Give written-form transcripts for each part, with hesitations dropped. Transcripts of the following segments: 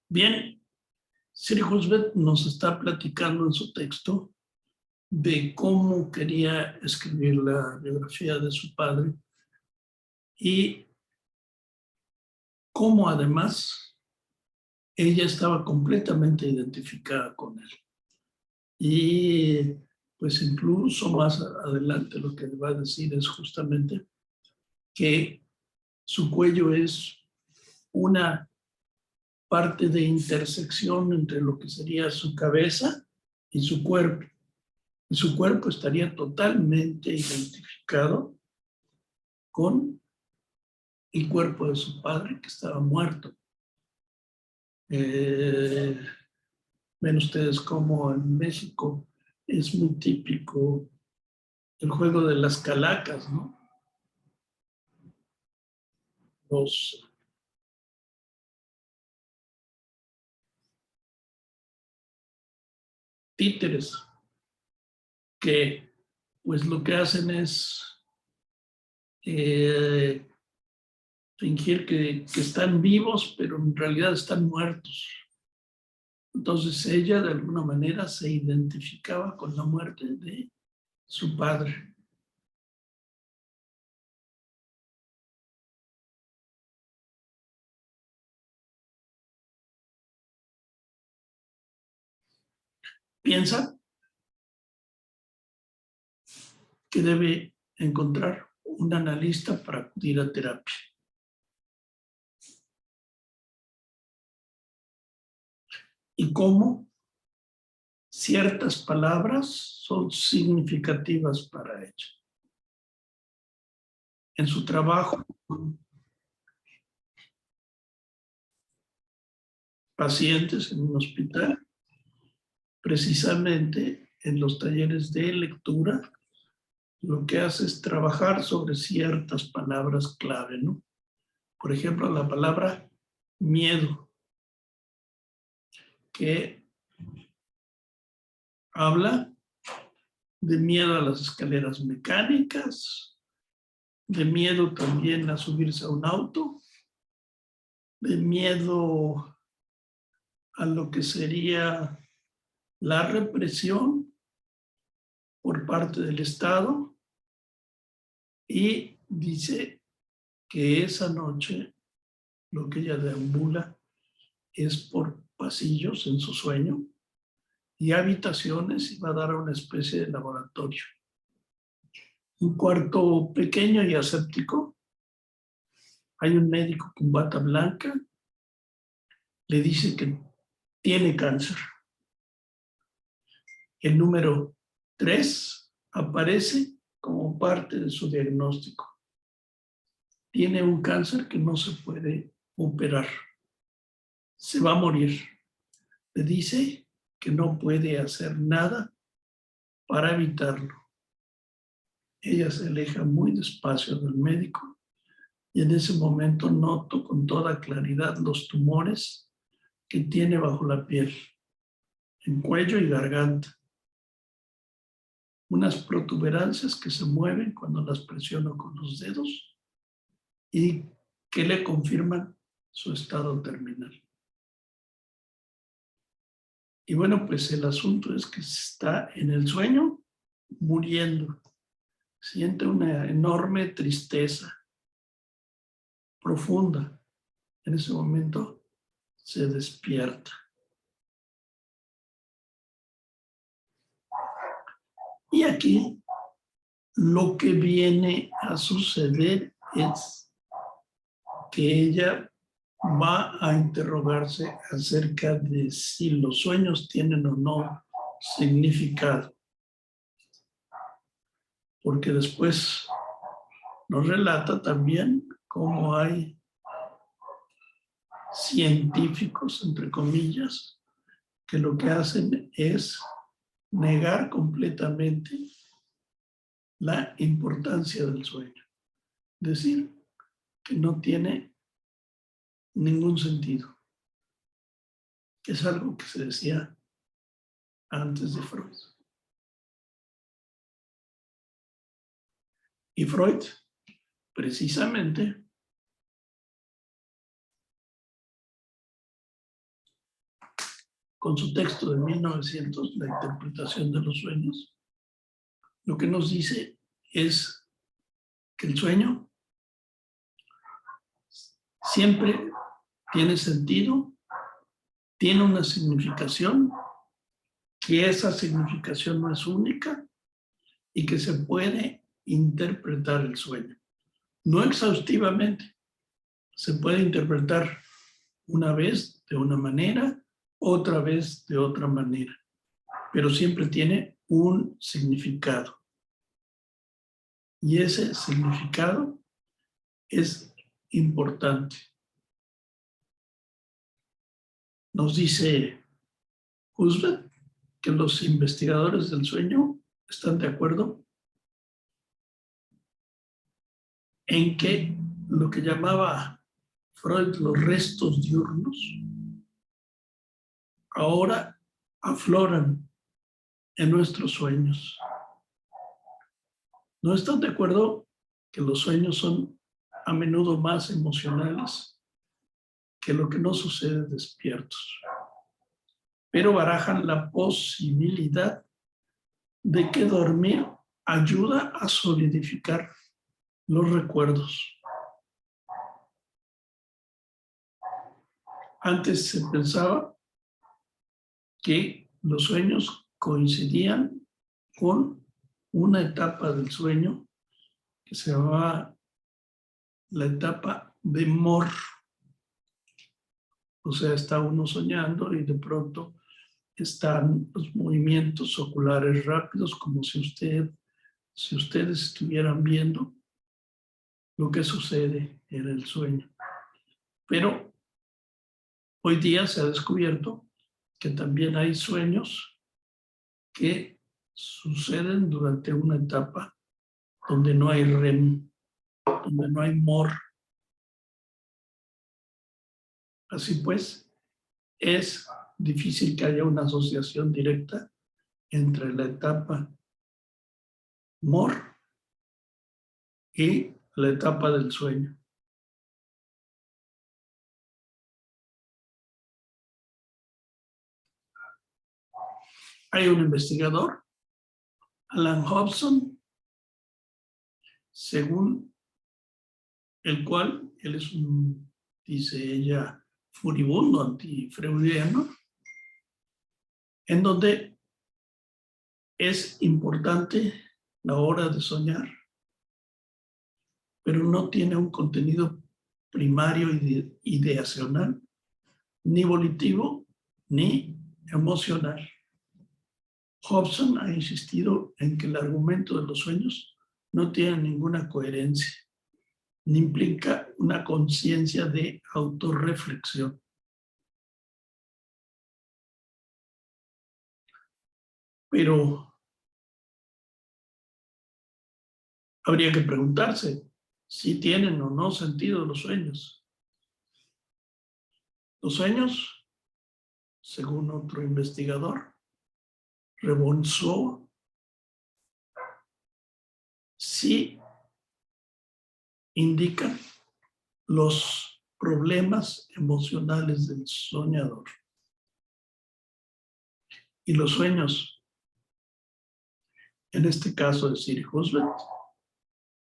Bien, Sri Husband nos está platicando en su texto de cómo quería escribir la biografía de su padre y cómo además ella estaba completamente identificada con él. Y pues incluso más adelante lo que va a decir es justamente que su cuello es una parte de intersección entre lo que sería su cabeza y su cuerpo. Y su cuerpo estaría totalmente identificado con el cuerpo de su padre, que estaba muerto. Ven ustedes cómo en México es muy típico el juego de las calacas, ¿no? Los títeres que pues lo que hacen es fingir que están vivos, pero en realidad están muertos. Entonces ella de alguna manera se identificaba con la muerte de su padre. Piensa que debe encontrar un analista para acudir a terapia. Y cómo ciertas palabras son significativas para ella. En su trabajo con pacientes en un hospital, precisamente en los talleres de lectura, lo que hace es trabajar sobre ciertas palabras clave, ¿no? Por ejemplo, la palabra miedo, que habla de miedo a las escaleras mecánicas, de miedo también a subirse a un auto, de miedo a lo que sería la represión por parte del Estado, y dice que esa noche lo que ella deambula es por pasillos en su sueño y habitaciones, y va a dar una especie de laboratorio. Un cuarto pequeño y aséptico. Hay un médico con bata blanca, le dice que tiene cáncer. El número 3 aparece como parte de su diagnóstico. Tiene un cáncer que no se puede operar. Se va a morir. Le dice que no puede hacer nada para evitarlo. Ella se aleja muy despacio del médico y en ese momento noto con toda claridad los tumores que tiene bajo la piel, en cuello y garganta. Unas protuberancias que se mueven cuando las presiono con los dedos y que le confirman su estado terminal. Y bueno, pues el asunto es que está en el sueño muriendo. Siente una enorme tristeza profunda. En ese momento se despierta. Y aquí lo que viene a suceder es que ella va a interrogarse acerca de si los sueños tienen o no significado. Porque después nos relata también cómo hay científicos, entre comillas, que lo que hacen es negar completamente la importancia del sueño. Es decir, que no tiene ningún sentido. Es algo que se decía antes de Freud. Y Freud, precisamente, con su texto de 1900, La interpretación de los sueños, lo que nos dice es que el sueño siempre tiene sentido, tiene una significación, que esa significación no es única y que se puede interpretar el sueño. No exhaustivamente, se puede interpretar una vez de una manera, otra vez de otra manera, pero siempre tiene un significado. Y ese significado es importante. Nos dice Husserl que los investigadores del sueño están de acuerdo en que lo que llamaba Freud los restos diurnos ahora afloran en nuestros sueños. ¿No están de acuerdo que los sueños son a menudo más emocionales que lo que nos sucede despiertos? Pero barajan la posibilidad de que dormir ayuda a solidificar los recuerdos. Antes se pensaba que los sueños coincidían con una etapa del sueño que se llamaba la etapa de Mor. O sea, está uno soñando y de pronto están los movimientos oculares rápidos, como si ustedes estuvieran viendo lo que sucede en el sueño. Pero hoy día se ha descubierto que también hay sueños que suceden durante una etapa donde no hay REM, donde no hay MOR. Así pues, es difícil que haya una asociación directa entre la etapa MOR y la etapa del sueño. Hay un investigador, Alan Hobson, según el cual él es un, dice ella, furibundo antifreudiano, en donde es importante la hora de soñar, pero no tiene un contenido primario ideacional, ni volitivo, ni emocional. Hobson ha insistido en que el argumento de los sueños no tiene ninguna coherencia, ni implica una conciencia de autorreflexión. Pero habría que preguntarse si tienen o no sentido los sueños. Los sueños, según otro investigador, Rebonso, sí indican los problemas emocionales del soñador. Y los sueños, en este caso de Sir Husband,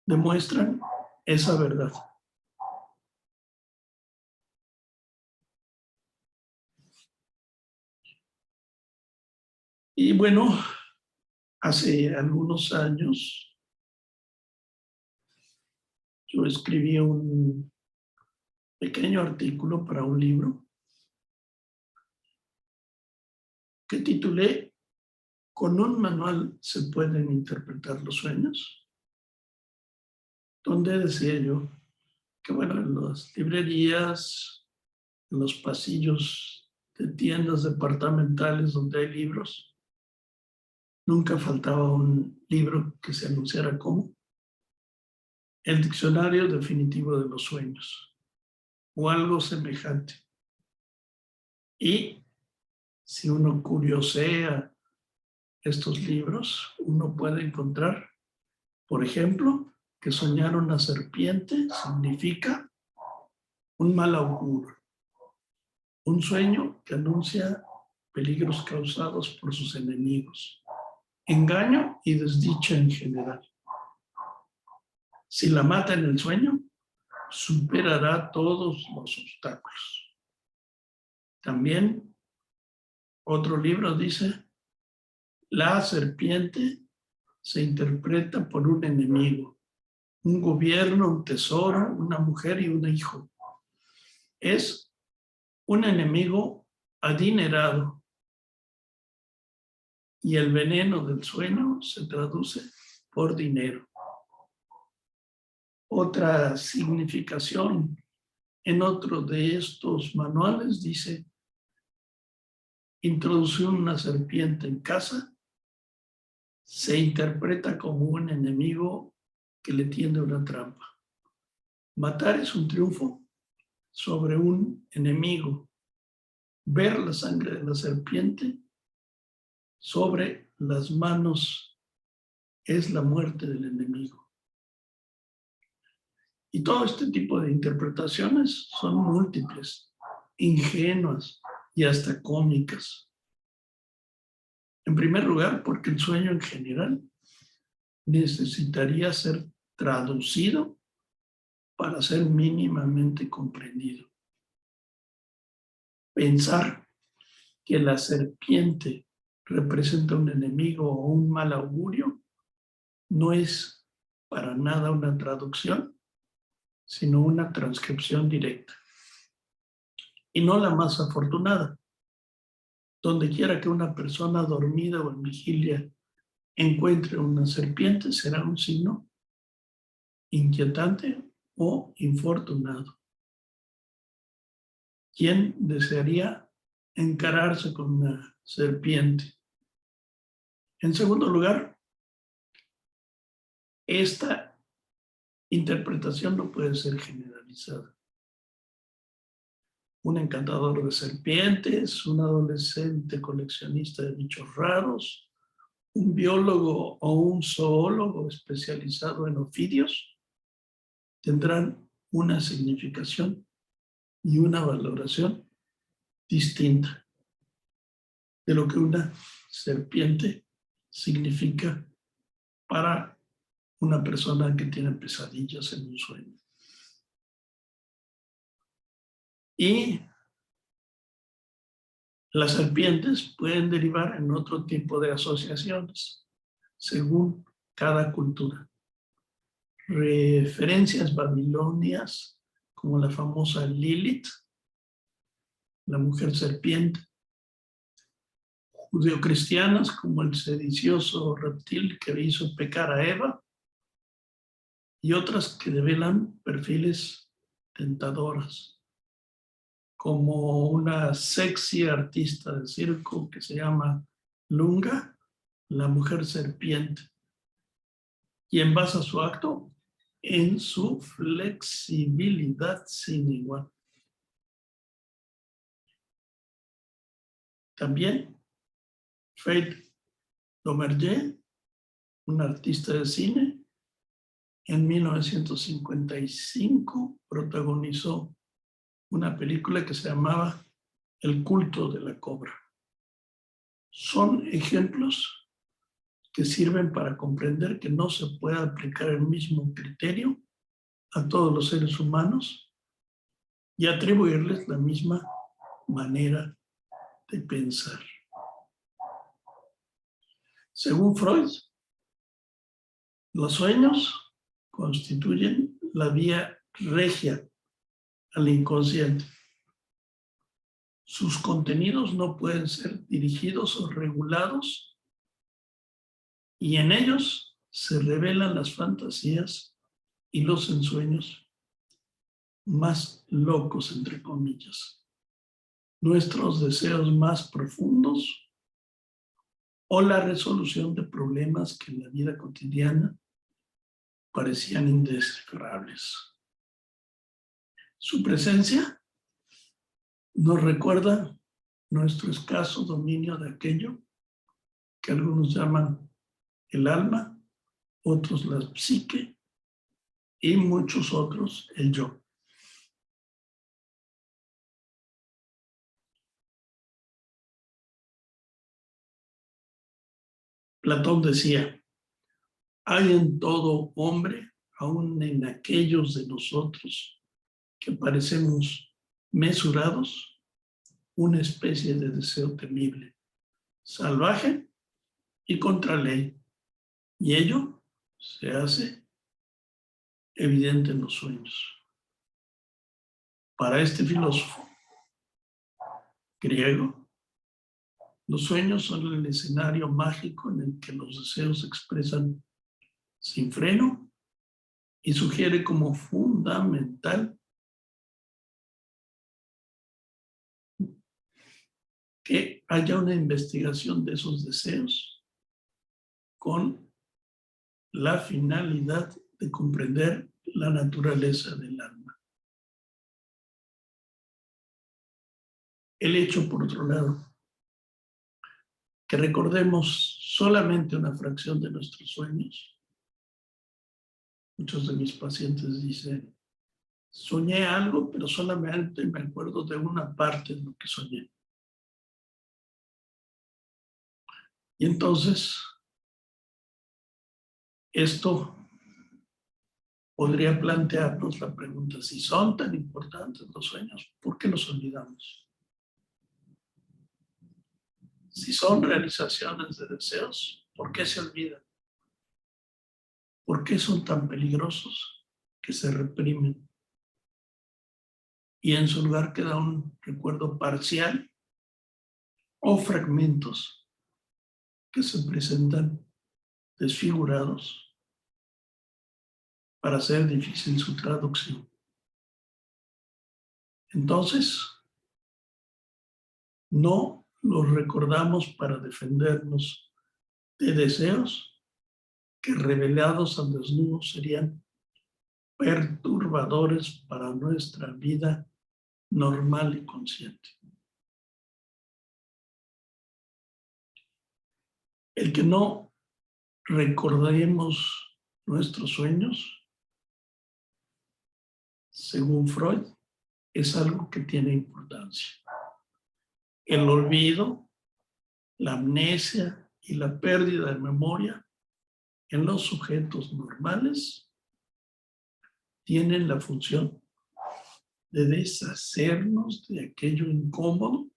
demuestran esa verdad. Y bueno, hace algunos años yo escribí un pequeño artículo para un libro que titulé ¿Con un manual se pueden interpretar los sueños? Donde decía yo que bueno, en las librerías, en los pasillos de tiendas departamentales donde hay libros, nunca faltaba un libro que se anunciara como El Diccionario Definitivo de los Sueños o algo semejante. Y si uno curiosea estos libros, uno puede encontrar, por ejemplo, que soñar una serpiente significa un mal augurio, un sueño que anuncia peligros causados por sus enemigos, engaño y desdicha en general. Si la mata en el sueño, superará todos los obstáculos. También otro libro dice, la serpiente se interpreta por un enemigo, un gobierno, un tesoro, una mujer y un hijo. Es un enemigo adinerado y el veneno del sueño se traduce por dinero. Otra significación en otro de estos manuales dice, introducir una serpiente en casa se interpreta como un enemigo que le tiende una trampa. Matar es un triunfo sobre un enemigo. Ver la sangre de la serpiente sobre las manos es la muerte del enemigo. Y todo este tipo de interpretaciones son múltiples, ingenuas y hasta cómicas. En primer lugar, porque el sueño en general necesitaría ser traducido para ser mínimamente comprendido. Pensar que la serpiente representa un enemigo o un mal augurio no es para nada una traducción, sino una transcripción directa. Y no la más afortunada. Donde quiera que una persona dormida o en vigilia encuentre una serpiente, será un signo inquietante o infortunado. ¿Quién desearía encararse con una serpiente? En segundo lugar, esta interpretación no puede ser generalizada. Un encantador de serpientes, un adolescente coleccionista de bichos raros, un biólogo o un zoólogo especializado en ofidios tendrán una significación y una valoración distinta de lo que una serpiente significa para una persona que tiene pesadillas en un sueño. Y las serpientes pueden derivar en otro tipo de asociaciones, según cada cultura. Referencias babilonias, como la famosa Lilith, la mujer serpiente. Judeocristianas, como el sedicioso reptil que hizo pecar a Eva. Y otras que develan perfiles tentadoras, como una sexy artista de circo que se llama Lunga, la mujer serpiente, quien basa su acto en su flexibilidad sin igual. También Faith Domergue, un artista de cine, en 1955 protagonizó una película que se llamaba El culto de la cobra. Son ejemplos que sirven para comprender que no se puede aplicar el mismo criterio a todos los seres humanos y atribuirles la misma manera de pensar. Según Freud, los sueños constituyen la vía regia al inconsciente. Sus contenidos no pueden ser dirigidos o regulados y en ellos se revelan las fantasías y los ensueños más locos, entre comillas, nuestros deseos más profundos o la resolución de problemas que en la vida cotidiana parecían indescifrables. Su presencia nos recuerda nuestro escaso dominio de aquello que algunos llaman el alma, otros la psique y muchos otros el yo. Platón decía, hay en todo hombre, aun en aquellos de nosotros que parecemos mesurados, una especie de deseo temible, salvaje y contra ley. Y ello se hace evidente en los sueños. Para este filósofo griego, los sueños son el escenario mágico en el que los deseos se expresan sin freno y sugiere como fundamental que haya una investigación de esos deseos con la finalidad de comprender la naturaleza del alma. El hecho, por otro lado, que recordemos solamente una fracción de nuestros sueños. Muchos de mis pacientes dicen, soñé algo, pero solamente me acuerdo de una parte de lo que soñé. Y entonces, esto podría plantearnos la pregunta, si son tan importantes los sueños, ¿por qué los olvidamos? Si son realizaciones de deseos, ¿por qué se olvidan? ¿Por qué son tan peligrosos que se reprimen? Y en su lugar queda un recuerdo parcial o fragmentos que se presentan desfigurados para hacer difícil su traducción. Entonces, no los recordamos para defendernos de deseos que revelados al desnudo serían perturbadores para nuestra vida normal y consciente. El que no recordemos nuestros sueños, según Freud, es algo que tiene importancia. El olvido, la amnesia y la pérdida de memoria en los sujetos normales tienen la función de deshacernos de aquello incómodo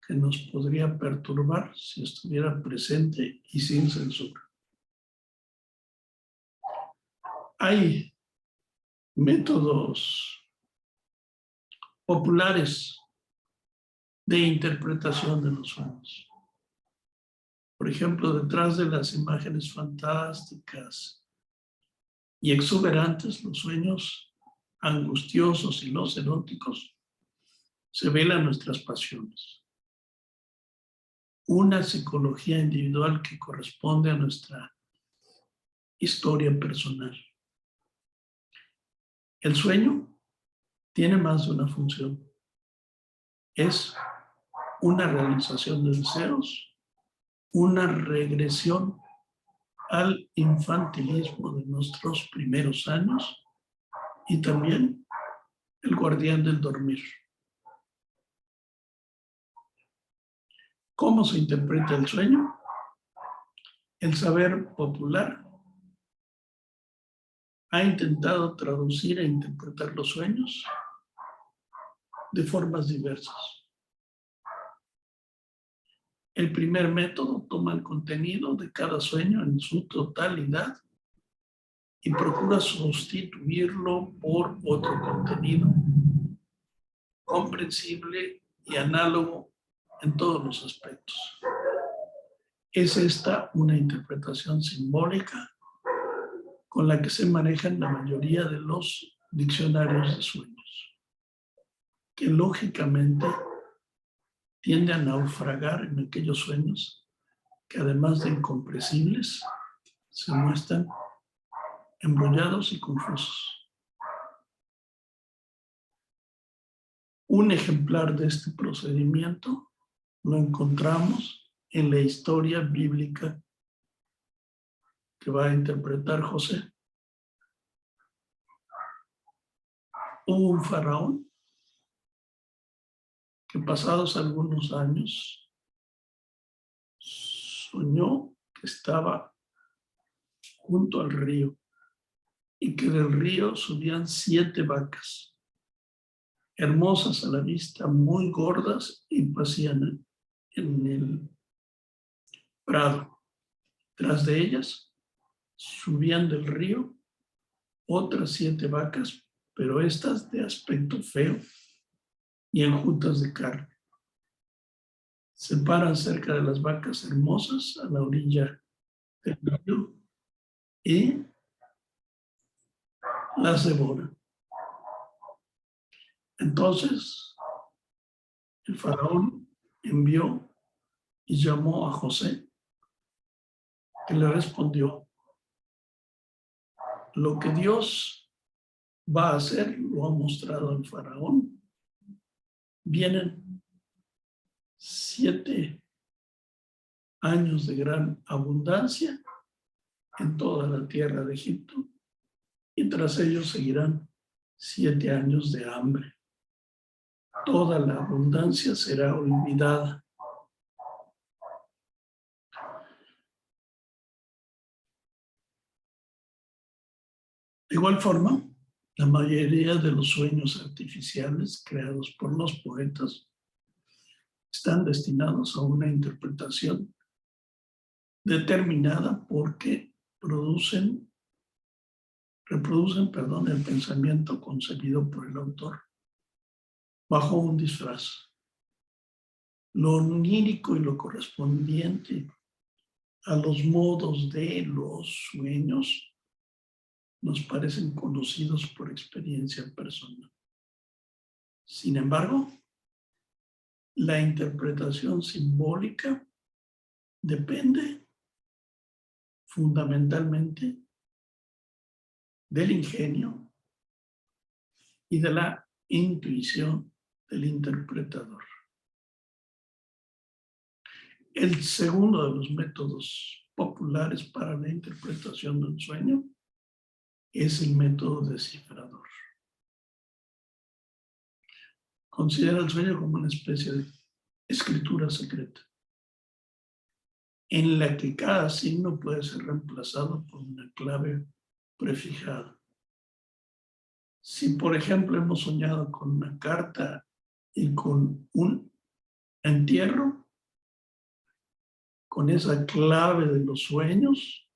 que nos podría perturbar si estuviera presente y sin censura. Hay métodos populares de interpretación de los sueños. Por ejemplo, detrás de las imágenes fantásticas y exuberantes, los sueños angustiosos y los eróticos, se velan nuestras pasiones. Una psicología individual que corresponde a nuestra historia personal. El sueño tiene más de una función. Es una realización de deseos, una regresión al infantilismo de nuestros primeros años y también el guardián del dormir. ¿Cómo se interpreta el sueño? El saber popular ha intentado traducir e interpretar los sueños de formas diversas. El primer método toma el contenido de cada sueño en su totalidad y procura sustituirlo por otro contenido comprensible y análogo en todos los aspectos. Es esta una interpretación simbólica con la que se manejan la mayoría de los diccionarios de sueños, que lógicamente tiende a naufragar en aquellos sueños que además de incomprensibles, se muestran embrollados y confusos. Un ejemplar de este procedimiento lo encontramos en la historia bíblica que va a interpretar José. Hubo un faraón que pasados algunos años soñó que que estaba junto al río y que del río subían 7 vacas, hermosas a la vista, muy gordas, y pasían en el prado. Tras de ellas subían del río otras 7 vacas, pero estas de aspecto feo y enjutas de carne. Se paran cerca de las vacas hermosas a la orilla del río y las devoran. Entonces el faraón envió y llamó a José, que le respondió: lo que Dios va a hacer lo ha mostrado al faraón. Vienen 7 años de gran abundancia en toda la tierra de Egipto, y tras ellos seguirán 7 años de hambre. Toda la abundancia será olvidada. De igual forma, la mayoría de los sueños artificiales creados por los poetas están destinados a una interpretación determinada porque reproducen, el pensamiento concebido por el autor bajo un disfraz. Lo onírico y lo correspondiente a los modos de los sueños nos parecen conocidos por experiencia personal. Sin embargo, la interpretación simbólica depende fundamentalmente del ingenio y de la intuición del interpretador. El segundo de los métodos populares para la interpretación del sueño es el método descifrador. Considera el sueño como una especie de escritura secreta, en la que cada signo puede ser reemplazado por una clave prefijada. Si, por ejemplo, hemos soñado con una carta y con un entierro, con esa clave de los sueños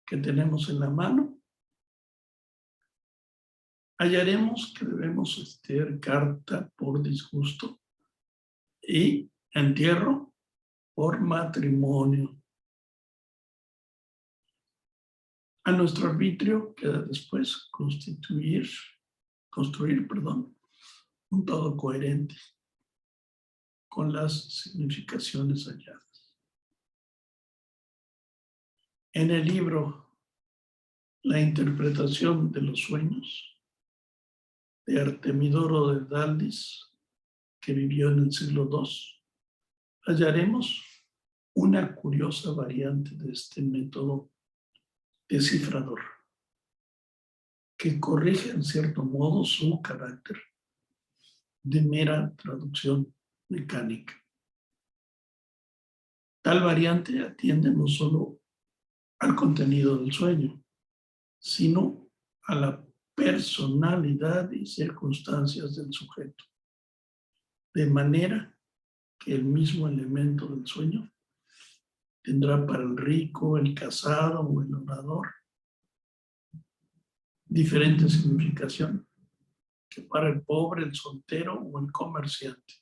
que tenemos en la mano, hallaremos que debemos hacer carta por disgusto y entierro por matrimonio. A nuestro arbitrio queda después construir un todo coherente con las significaciones halladas. En el libro La interpretación de los sueños, de Artemidoro de Daldis, que vivió en el siglo II, hallaremos una curiosa variante de este método descifrador, que corrige en cierto modo su carácter de mera traducción mecánica. Tal variante atiende no solo al contenido del sueño, sino a la personalidad y circunstancias del sujeto, de manera que el mismo elemento del sueño tendrá para el rico, el casado o el orador diferente significación que para el pobre, el soltero o el comerciante.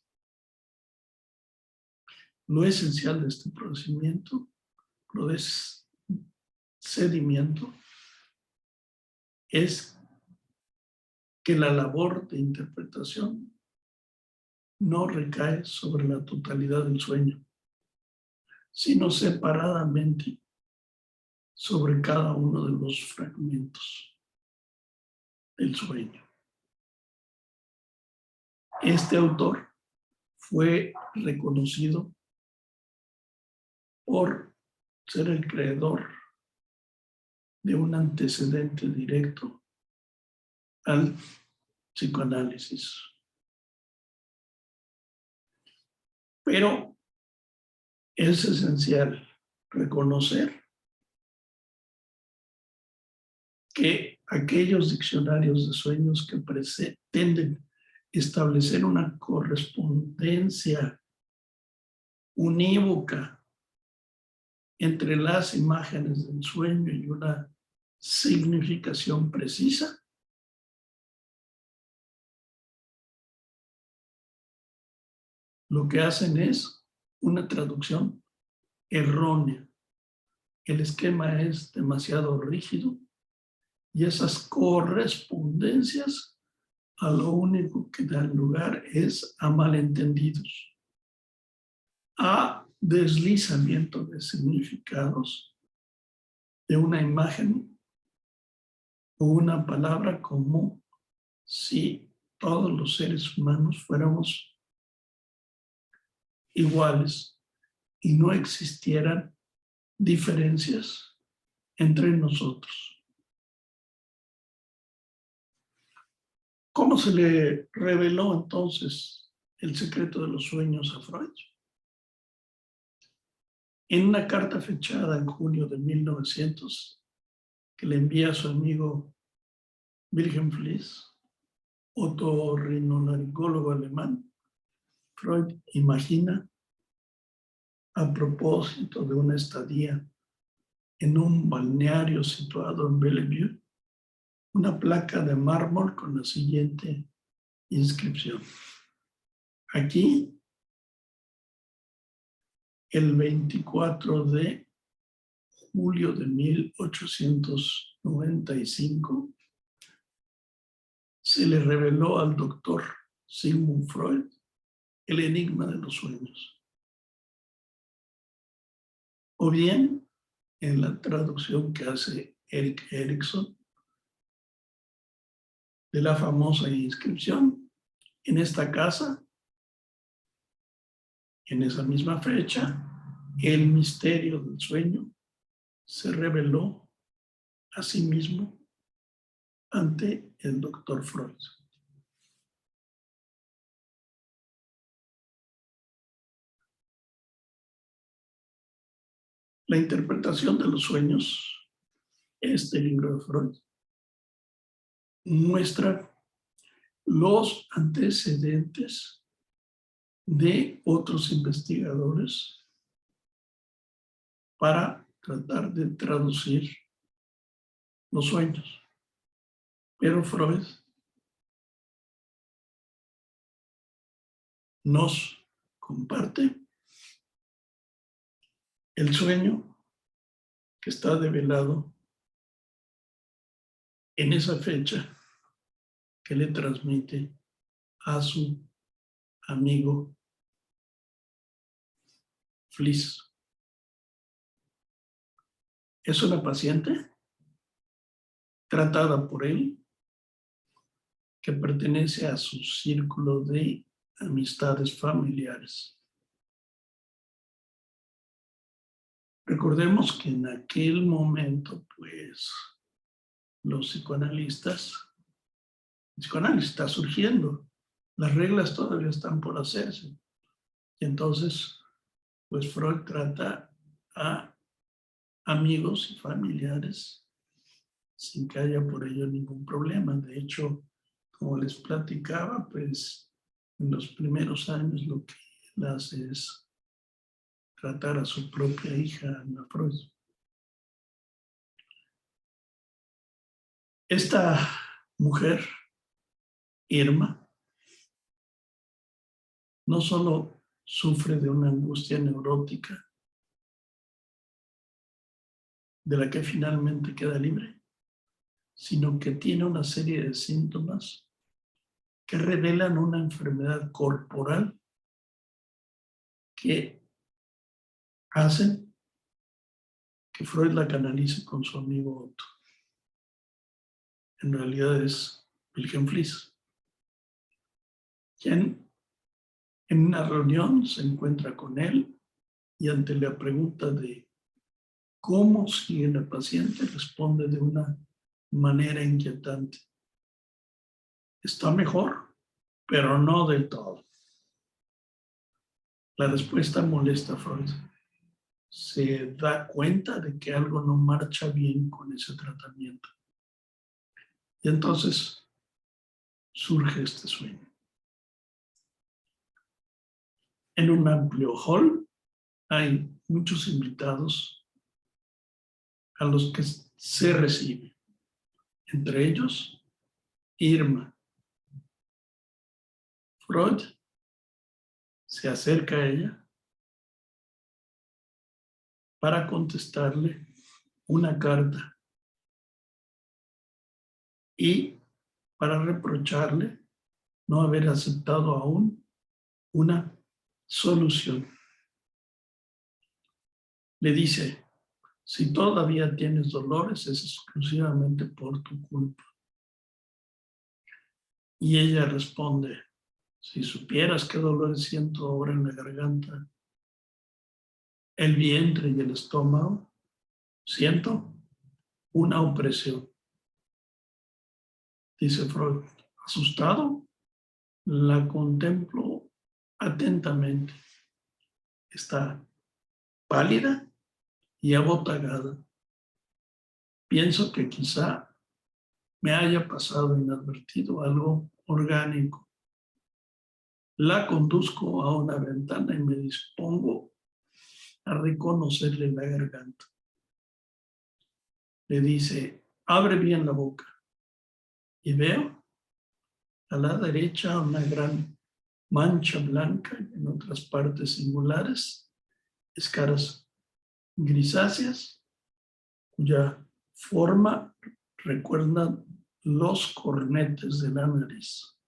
Lo esencial de este procedimiento es que la labor de interpretación no recae sobre la totalidad del sueño, sino separadamente sobre cada uno de los fragmentos del sueño. Este autor fue reconocido por ser el creador de un antecedente directo al psicoanálisis. Pero es esencial reconocer que aquellos diccionarios de sueños que pretenden establecer una correspondencia unívoca entre las imágenes del sueño y una significación precisa, lo que hacen es una traducción errónea. El esquema es demasiado rígido y esas correspondencias a lo único que dan lugar es a malentendidos, a deslizamiento de significados de una imagen o una palabra, como si todos los seres humanos fuéramos iguales y no existieran diferencias entre nosotros. ¿Cómo se le reveló entonces el secreto de los sueños a Freud? En una carta fechada en junio de 1900 que le envía a su amigo Wilhelm Fliess, otorrinolaringólogo alemán, Freud imagina, a propósito de una estadía en un balneario situado en Bellevue, una placa de mármol con la siguiente inscripción: aquí, el 24 de julio de 1895, se le reveló al doctor Sigmund Freud el enigma de los sueños. O bien, en la traducción que hace Erik Erikson de la famosa inscripción: en esta casa, en esa misma fecha, el misterio del sueño se reveló a sí mismo ante el doctor Freud. La interpretación de los sueños, este libro de Freud, muestra los antecedentes de otros investigadores para tratar de traducir los sueños. Pero Freud nos comparte el sueño que está develado en esa fecha que le transmite a su amigo Fliess. Es una paciente tratada por él que pertenece a su círculo de amistades familiares. Recordemos que en aquel momento, pues, el psicoanálisis está surgiendo, las reglas todavía están por hacerse. Y entonces, pues Freud trata a amigos y familiares sin que haya por ello ningún problema. De hecho, como les platicaba, pues en los primeros años lo que él hace es tratar a su propia hija, Ana Freud. Esta mujer, Irma, no solo sufre de una angustia neurótica de la que finalmente queda libre, sino que tiene una serie de síntomas que revelan una enfermedad corporal que hacen que Freud la canalice con su amigo Otto. En realidad es Wilhelm Fliess, quien en una reunión se encuentra con él y ante la pregunta de cómo sigue la paciente, responde de una manera inquietante: está mejor, pero no del todo. La respuesta molesta a Freud. se da cuenta de que algo no marcha bien con ese tratamiento. Y entonces surge este sueño. En un amplio hall hay muchos invitados a los que se recibe, entre ellos Irma. Freud se acerca a ella para contestarle una carta y para reprocharle no haber aceptado aún una solución. Le dice: si todavía tienes dolores, es exclusivamente por tu culpa. Y ella responde: si supieras qué dolores siento ahora en la garganta, el vientre y el estómago, siento una opresión. Dice Freud, asustado, la contemplo atentamente. Está pálida y abotagada. Pienso que quizá me haya pasado inadvertido algo orgánico. La conduzco a una ventana y me dispongo a reconocerle la garganta. Le dice: abre bien la boca. Y veo a la derecha una gran mancha blanca, en otras partes singulares, escaras grisáceas, cuya forma recuerda los cornetes de la nariz.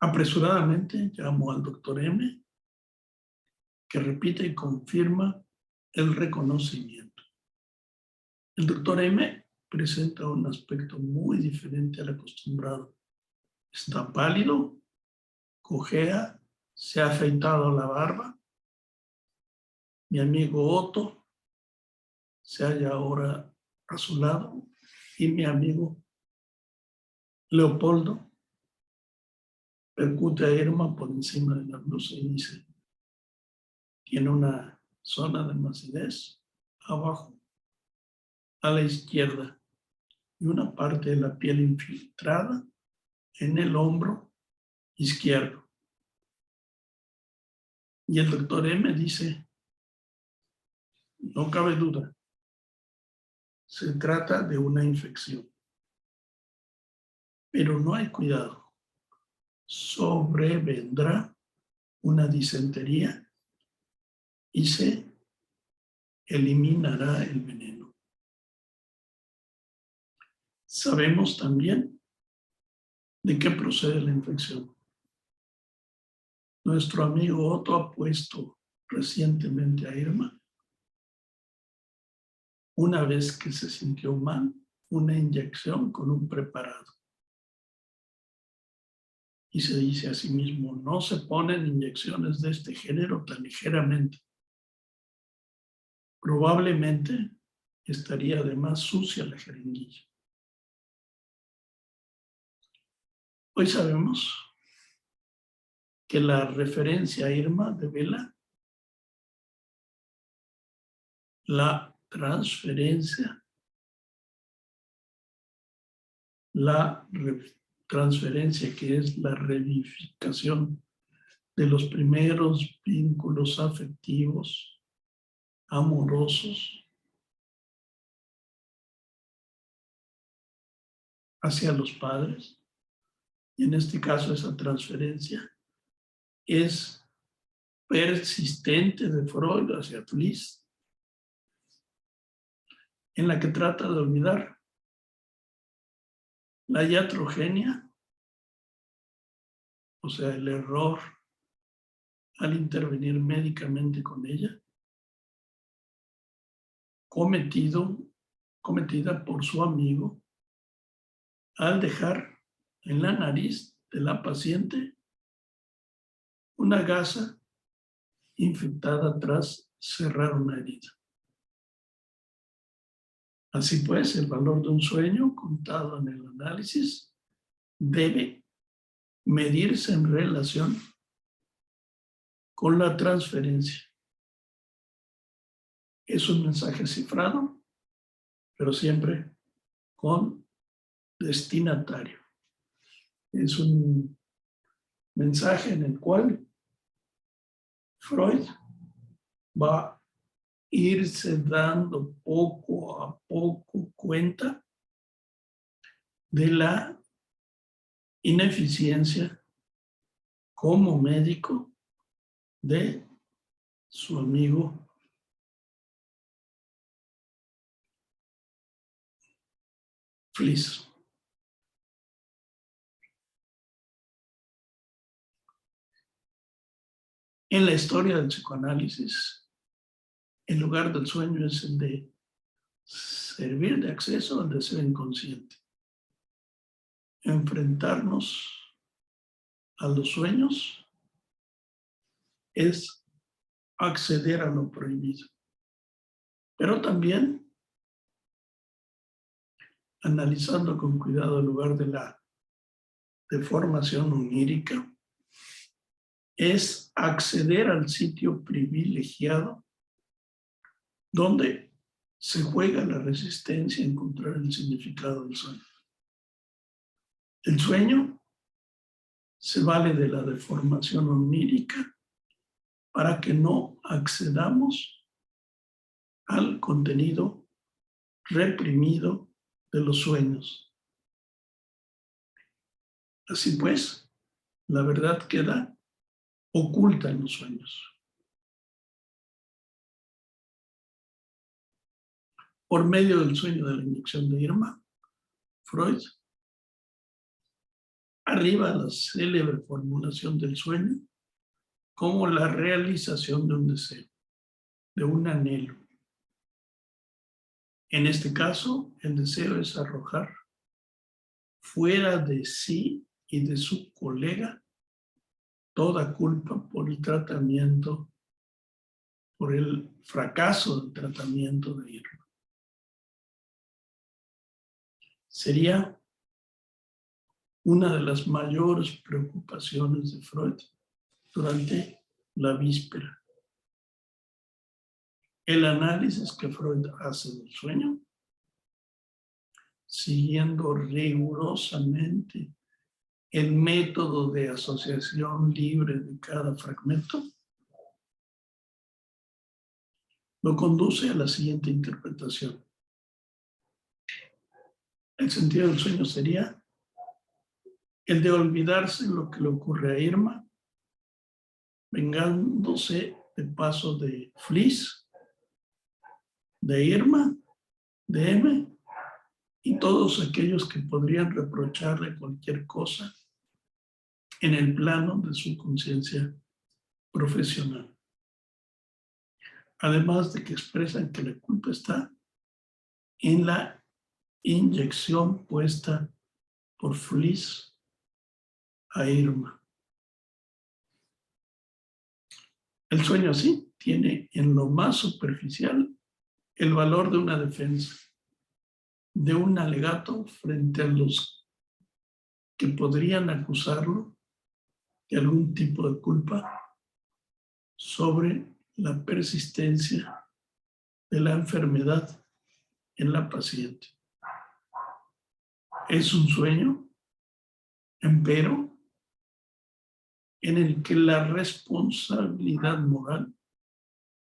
Apresuradamente llamo al doctor M, que repite y confirma el reconocimiento. El doctor M presenta un aspecto muy diferente al acostumbrado. Está pálido, cojea, se ha afeitado la barba. Mi amigo Otto se halla ahora a su lado y mi amigo Leopoldo percute a Irma por encima de la blusa y dice: tiene una zona de macidez abajo a la izquierda y una parte de la piel infiltrada en el hombro izquierdo. Y el doctor M dice: no cabe duda, se trata de una infección. Pero no hay cuidado. Sobrevendrá una disentería y se eliminará el veneno. Sabemos también de qué procede la infección. Nuestro amigo Otto ha puesto recientemente a Irma, una vez que se sintió mal, una inyección con un preparado. Y se dice a sí mismo: no se ponen inyecciones de este género tan ligeramente. Probablemente estaría además sucia la jeringuilla. Hoy sabemos que la referencia a Irma devela la transferencia que es la revivificación de los primeros vínculos afectivos, amorosos, hacia los padres. Y en este caso esa transferencia es persistente de Freud hacia Fliss, en la que trata de olvidar la iatrogenia, o sea, el error al intervenir médicamente con ella, cometida por su amigo al dejar en la nariz de la paciente una gasa infectada tras cerrar una herida. Así pues, el valor de un sueño contado en el análisis debe medirse en relación con la transferencia. Es un mensaje cifrado, pero siempre con destinatario. Es un mensaje en el cual Freud va a irse dando poco a poco cuenta de la ineficiencia como médico de su amigo Fliess. En la historia del psicoanálisis, el lugar del sueño es el de servir de acceso al deseo inconsciente. Enfrentarnos a los sueños es acceder a lo prohibido. Pero también, analizando con cuidado el lugar de la deformación onírica, es acceder al sitio privilegiado donde se juega la resistencia a encontrar el significado del sueño. El sueño se vale de la deformación onírica para que no accedamos al contenido reprimido de los sueños. Así pues, la verdad queda oculta en los sueños. Por medio del sueño de la inyección de Irma, Freud arriba a la célebre formulación del sueño como la realización de un deseo, de un anhelo. En este caso, el deseo es arrojar fuera de sí y de su colega toda culpa por el tratamiento, por el fracaso del tratamiento de Irma. Sería una de las mayores preocupaciones de Freud durante la víspera. El análisis que Freud hace del sueño, siguiendo rigurosamente el método de asociación libre de cada fragmento, lo conduce a la siguiente interpretación. El sentido del sueño sería el de olvidarse lo que le ocurre a Irma, vengándose de paso de Fliess, de Irma, de M, y todos aquellos que podrían reprocharle cualquier cosa en el plano de su conciencia profesional. Además de que expresan que la culpa está en la inyección puesta por Fliess a Irma. El sueño así tiene en lo más superficial el valor de una defensa, de un alegato frente a los que podrían acusarlo de algún tipo de culpa sobre la persistencia de la enfermedad en la paciente. Es un sueño, empero, en el que la responsabilidad moral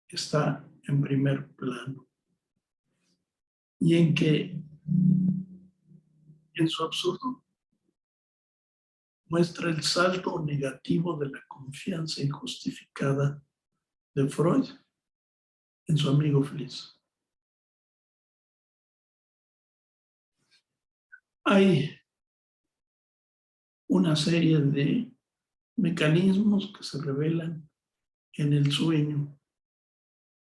está en primer plano y en que, en su absurdo, muestra el salto negativo de la confianza injustificada de Freud en su amigo Fliess. Hay una serie de mecanismos que se revelan en el sueño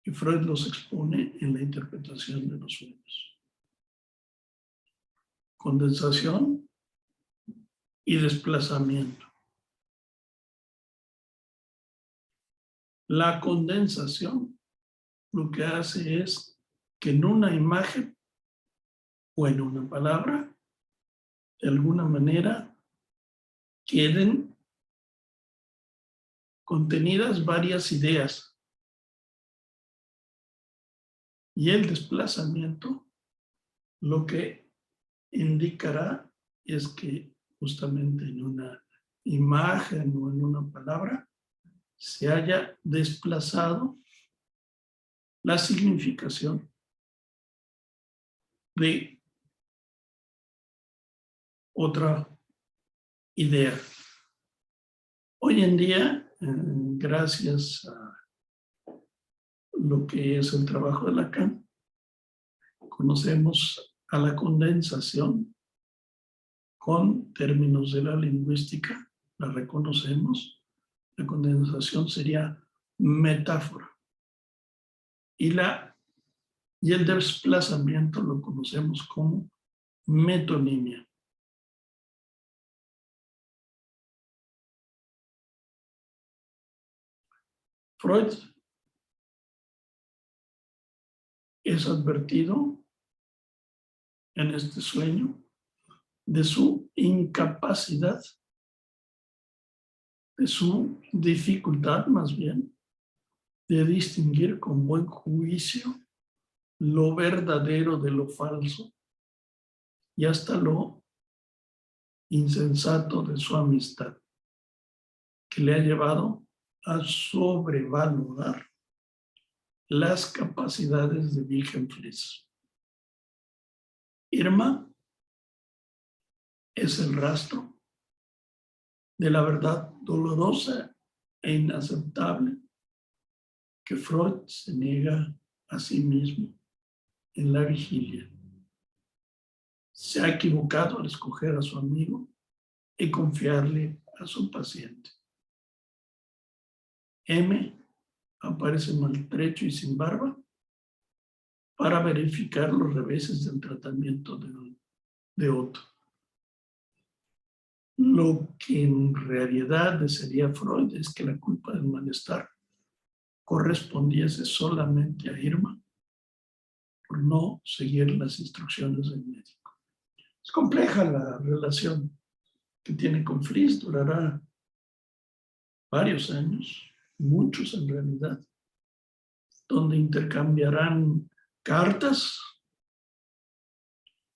y Freud los expone en la interpretación de los sueños. Condensación y desplazamiento. La condensación lo que hace es que en una imagen o en una palabra, de alguna manera, queden contenidas varias ideas Y el desplazamiento lo que indicará es que justamente en una imagen o en una palabra se haya desplazado la significación de otra idea. Hoy en día, gracias a lo que es el trabajo de Lacan, conocemos a la condensación con términos de la lingüística, la reconocemos. La condensación sería metáfora. Y el desplazamiento lo conocemos como metonimia. Freud es advertido en este sueño de su incapacidad, de su dificultad más bien, de distinguir con buen juicio lo verdadero de lo falso y hasta lo insensato de su amistad, que le ha llevado a sobrevalorar las capacidades de Wilhelm Fliess. Irma es el rastro de la verdad dolorosa e inaceptable que Freud se niega a sí mismo en la vigilia. Se ha equivocado al escoger a su amigo y confiarle a su paciente. M aparece maltrecho y sin barba para verificar los reveses del tratamiento de Otto. Lo que en realidad desearía Freud es que la culpa del malestar correspondiese solamente a Irma por no seguir las instrucciones del médico. Es compleja la relación que tiene con Fliess, durará varios años, muchos en realidad, donde intercambiarán cartas,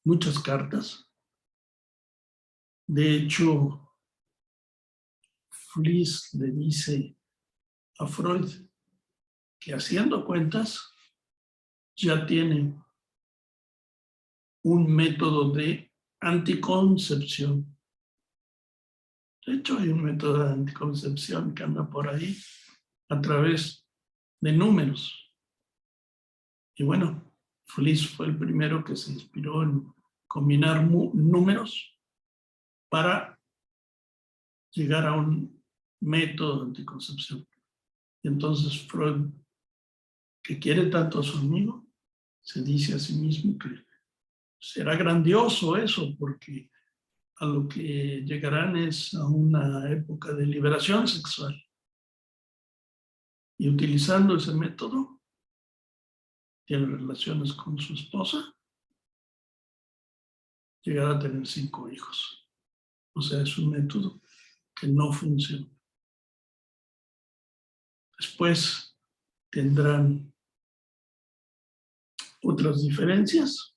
muchas cartas. De hecho, Fliess le dice a Freud que haciendo cuentas ya tiene un método de anticoncepción. De hecho, hay un método de anticoncepción que anda por ahí a través de números. Y bueno, Fliess fue el primero que se inspiró en combinar números para llegar a un método de anticoncepción. Y entonces Freud, que quiere tanto a su amigo, se dice a sí mismo que será grandioso eso, porque a lo que llegarán es a una época de liberación sexual. Y utilizando ese método, tiene relaciones con su esposa, llegará a tener 5 hijos. O sea, es un método que no funciona. Después tendrán otras diferencias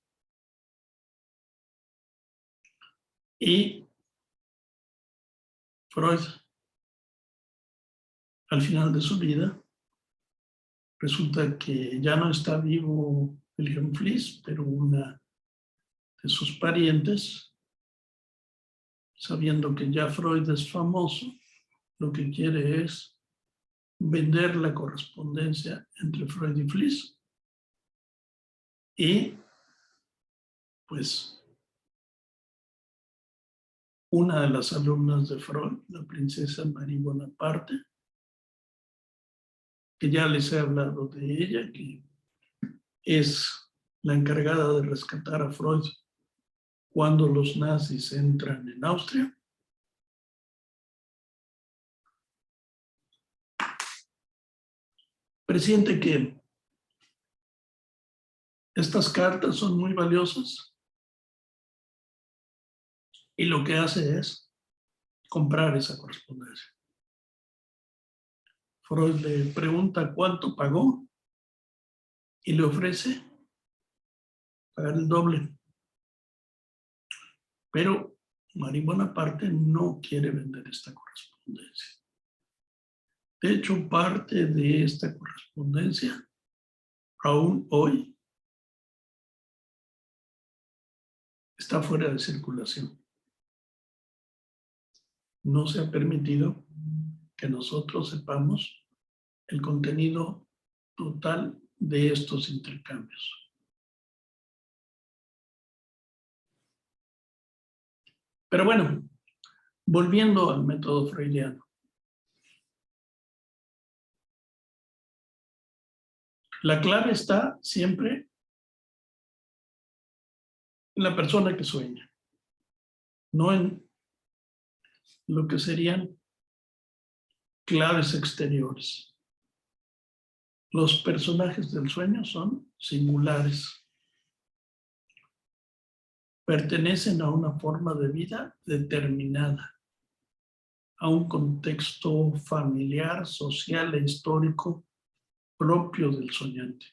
y Freud, al final de su vida, resulta que ya no está vivo Wilhelm Fliess, pero una de sus parientes, sabiendo que ya Freud es famoso, lo que quiere es vender la correspondencia entre Freud y Fliess. Y pues una de las alumnas de Freud, la princesa Marie Bonaparte, que ya les he hablado de ella, que es la encargada de rescatar a Freud cuando los nazis entran en Austria. Presiente que estas cartas son muy valiosas y lo que hace es comprar esa correspondencia. Freud le pregunta cuánto pagó y le ofrece pagar el doble. Pero María Bonaparte no quiere vender esta correspondencia. De hecho, parte de esta correspondencia, aún hoy, está fuera de circulación. No se ha permitido que nosotros sepamos el contenido total de estos intercambios. Pero bueno, volviendo al método freudiano. La clave está siempre en la persona que sueña, no en lo que serían claves exteriores. Los personajes del sueño son singulares. Pertenecen a una forma de vida determinada, a un contexto familiar, social e histórico propio del soñante.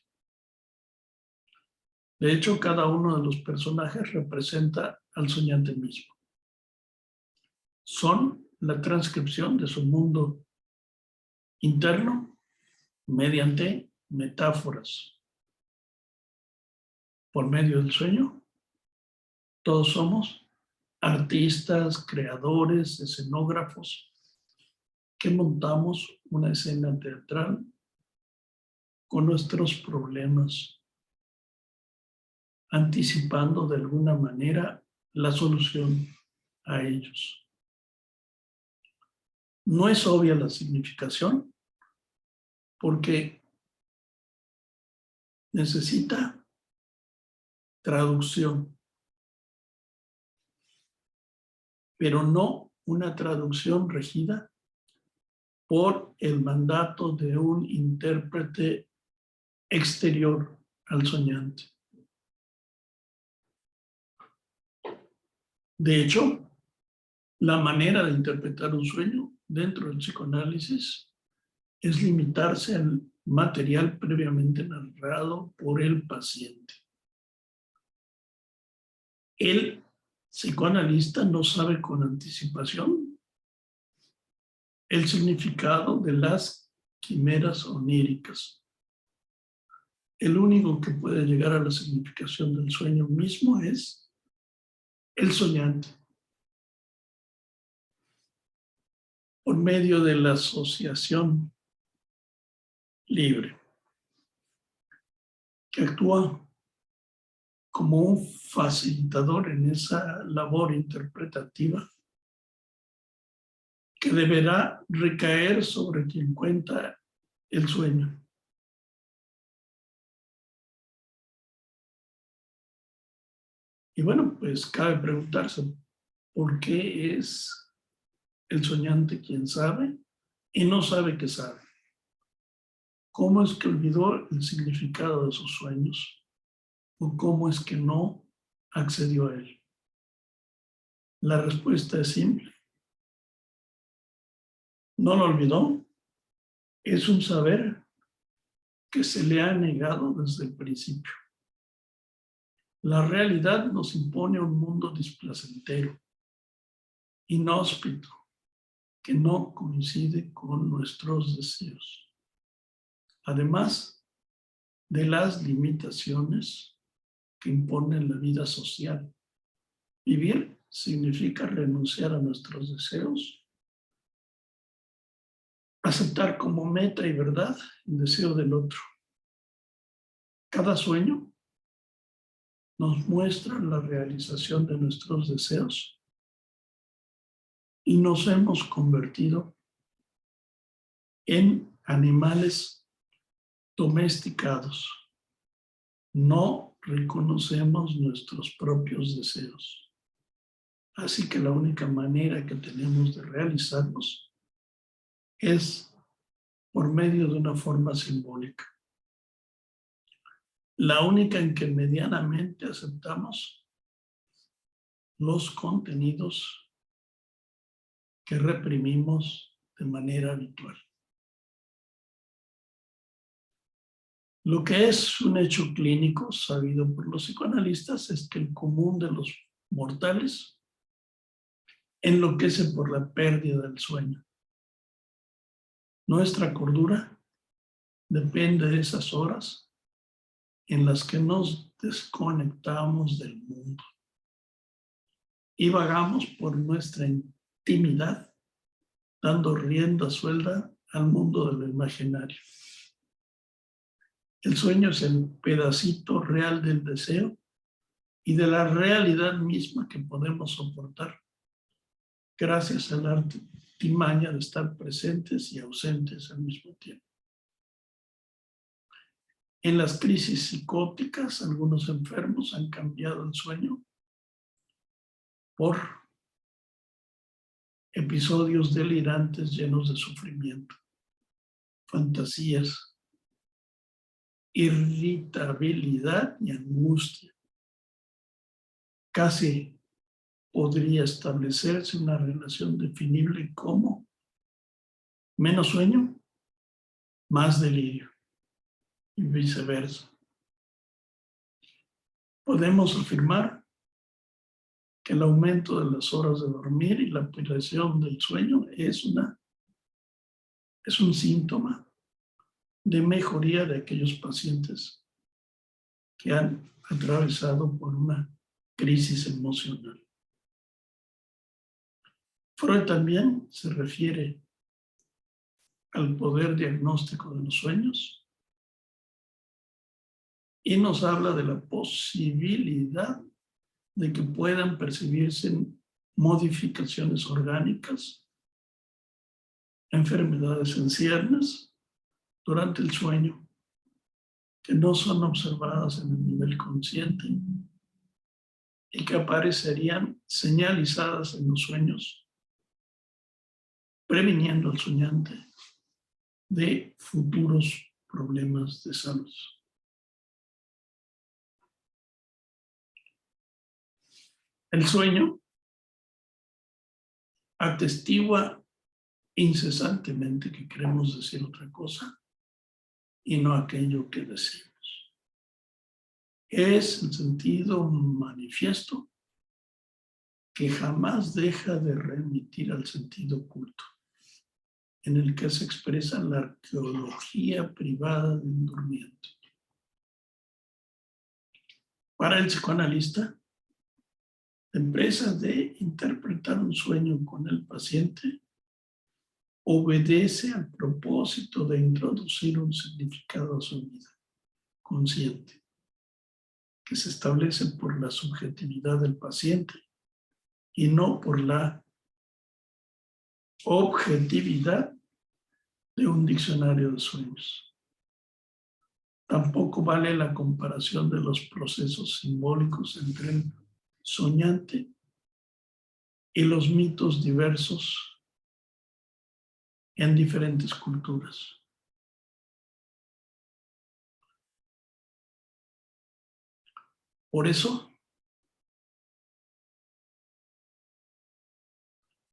De hecho, cada uno de los personajes representa al soñante mismo. Son la transcripción de su mundo interno mediante metáforas. Por medio del sueño, todos somos artistas, creadores, escenógrafos, que montamos una escena teatral con nuestros problemas, anticipando de alguna manera la solución a ellos. No es obvia la significación porque necesita traducción, pero no una traducción regida por el mandato de un intérprete exterior al soñante. De hecho, la manera de interpretar un sueño dentro del psicoanálisis es limitarse al material previamente narrado por el paciente. El psicoanalista no sabe con anticipación el significado de las quimeras oníricas. El único que puede llegar a la significación del sueño mismo es el soñante, por medio de la asociación libre, que actúa como un facilitador en esa labor interpretativa que deberá recaer sobre quien cuenta el sueño. Y bueno, pues cabe preguntarse, ¿por qué es el soñante quien sabe y no sabe que sabe? ¿Cómo es que olvidó el significado de sus sueños? ¿O cómo es que no accedió a él? La respuesta es simple. No lo olvidó. Es un saber que se le ha negado desde el principio. La realidad nos impone un mundo displacentero, inhóspito, que no coincide con nuestros deseos. Además de las limitaciones que impone la vida social. Vivir significa renunciar a nuestros deseos, aceptar como meta y verdad el deseo del otro. Cada sueño nos muestra la realización de nuestros deseos y nos hemos convertido en animales domesticados. No reconocemos nuestros propios deseos. Así que la única manera que tenemos de realizarlos es por medio de una forma simbólica. La única en que medianamente aceptamos los contenidos que reprimimos de manera habitual. Lo que es un hecho clínico sabido por los psicoanalistas es que el común de los mortales enloquece por la pérdida del sueño. Nuestra cordura depende de esas horas en las que nos desconectamos del mundo y vagamos por nuestra intimidad, dando rienda suelta al mundo de lo imaginario. El sueño es el pedacito real del deseo y de la realidad misma que podemos soportar gracias al arte artimaña de estar presentes y ausentes al mismo tiempo. En las crisis psicóticas, algunos enfermos han cambiado el sueño por episodios delirantes llenos de sufrimiento, fantasías, irritabilidad y angustia. Casi podría establecerse una relación definible como menos sueño, más delirio y viceversa. Podemos afirmar que el aumento de las horas de dormir y la privación del sueño es un síntoma de mejoría de aquellos pacientes que han atravesado por una crisis emocional. Freud también se refiere al poder diagnóstico de los sueños y nos habla de la posibilidad de que puedan percibirse modificaciones orgánicas, enfermedades enciernas durante el sueño que no son observadas en el nivel consciente y que aparecerían señalizadas en los sueños, previniendo al soñante de futuros problemas de salud. El sueño atestigua incesantemente que queremos decir otra cosa y no aquello que decimos. Es el sentido manifiesto que jamás deja de remitir al sentido oculto, en el que se expresa la arqueología privada del durmiente. Para el psicoanalista, la empresa de interpretar un sueño con el paciente obedece al propósito de introducir un significado a su vida consciente, que se establece por la subjetividad del paciente y no por la objetividad de un diccionario de sueños. Tampoco vale la comparación de los procesos simbólicos entre el soñante y los mitos diversos en diferentes culturas. Por eso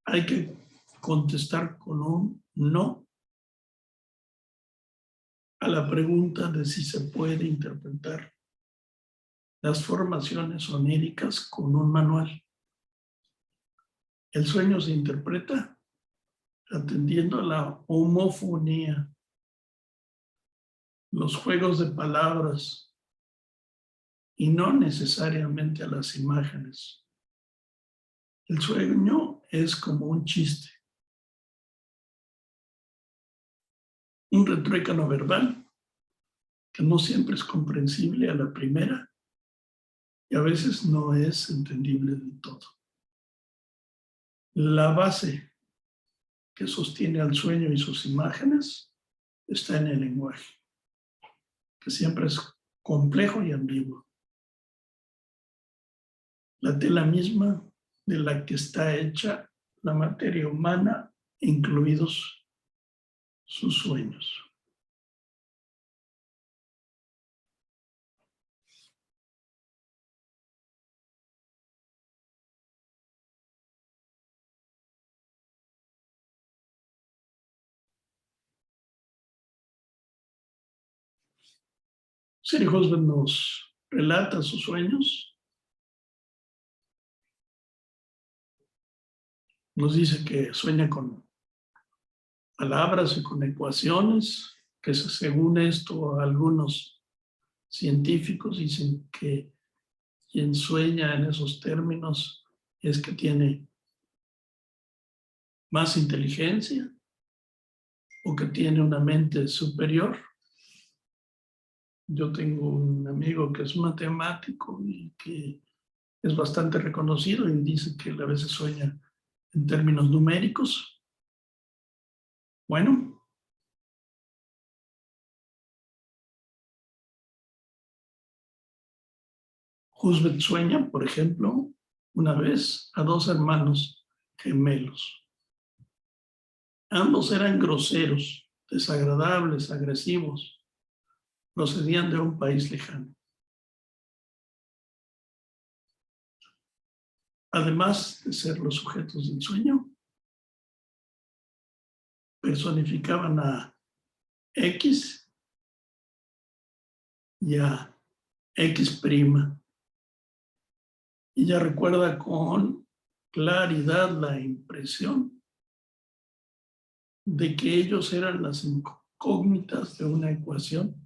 hay que contestar con un no a la pregunta de si se puede interpretar las formaciones oníricas con un manual. El sueño se interpreta atendiendo a la homofonía, los juegos de palabras y no necesariamente a las imágenes. El sueño es como un chiste, un retruécano verbal que no siempre es comprensible a la primera y a veces no es entendible del todo. La base que sostiene al sueño y sus imágenes está en el lenguaje, que siempre es complejo y ambiguo. La tela misma de la que está hecha la materia humana, incluidos sus sueños. Sir Husband nos relata sus sueños. Nos dice que sueña con palabras y con ecuaciones, que según esto algunos científicos dicen que quien sueña en esos términos es que tiene más inteligencia o que tiene una mente superior. Yo tengo un amigo que es matemático y que es bastante reconocido y dice que él a veces sueña en términos numéricos. Bueno, Husband sueña, por ejemplo, una vez a dos hermanos gemelos. Ambos eran groseros, desagradables, agresivos, procedían de un país lejano. Además de ser los sujetos del sueño, personificaban a X y a X'. Ella recuerda con claridad la impresión de que ellos eran las incógnitas de una ecuación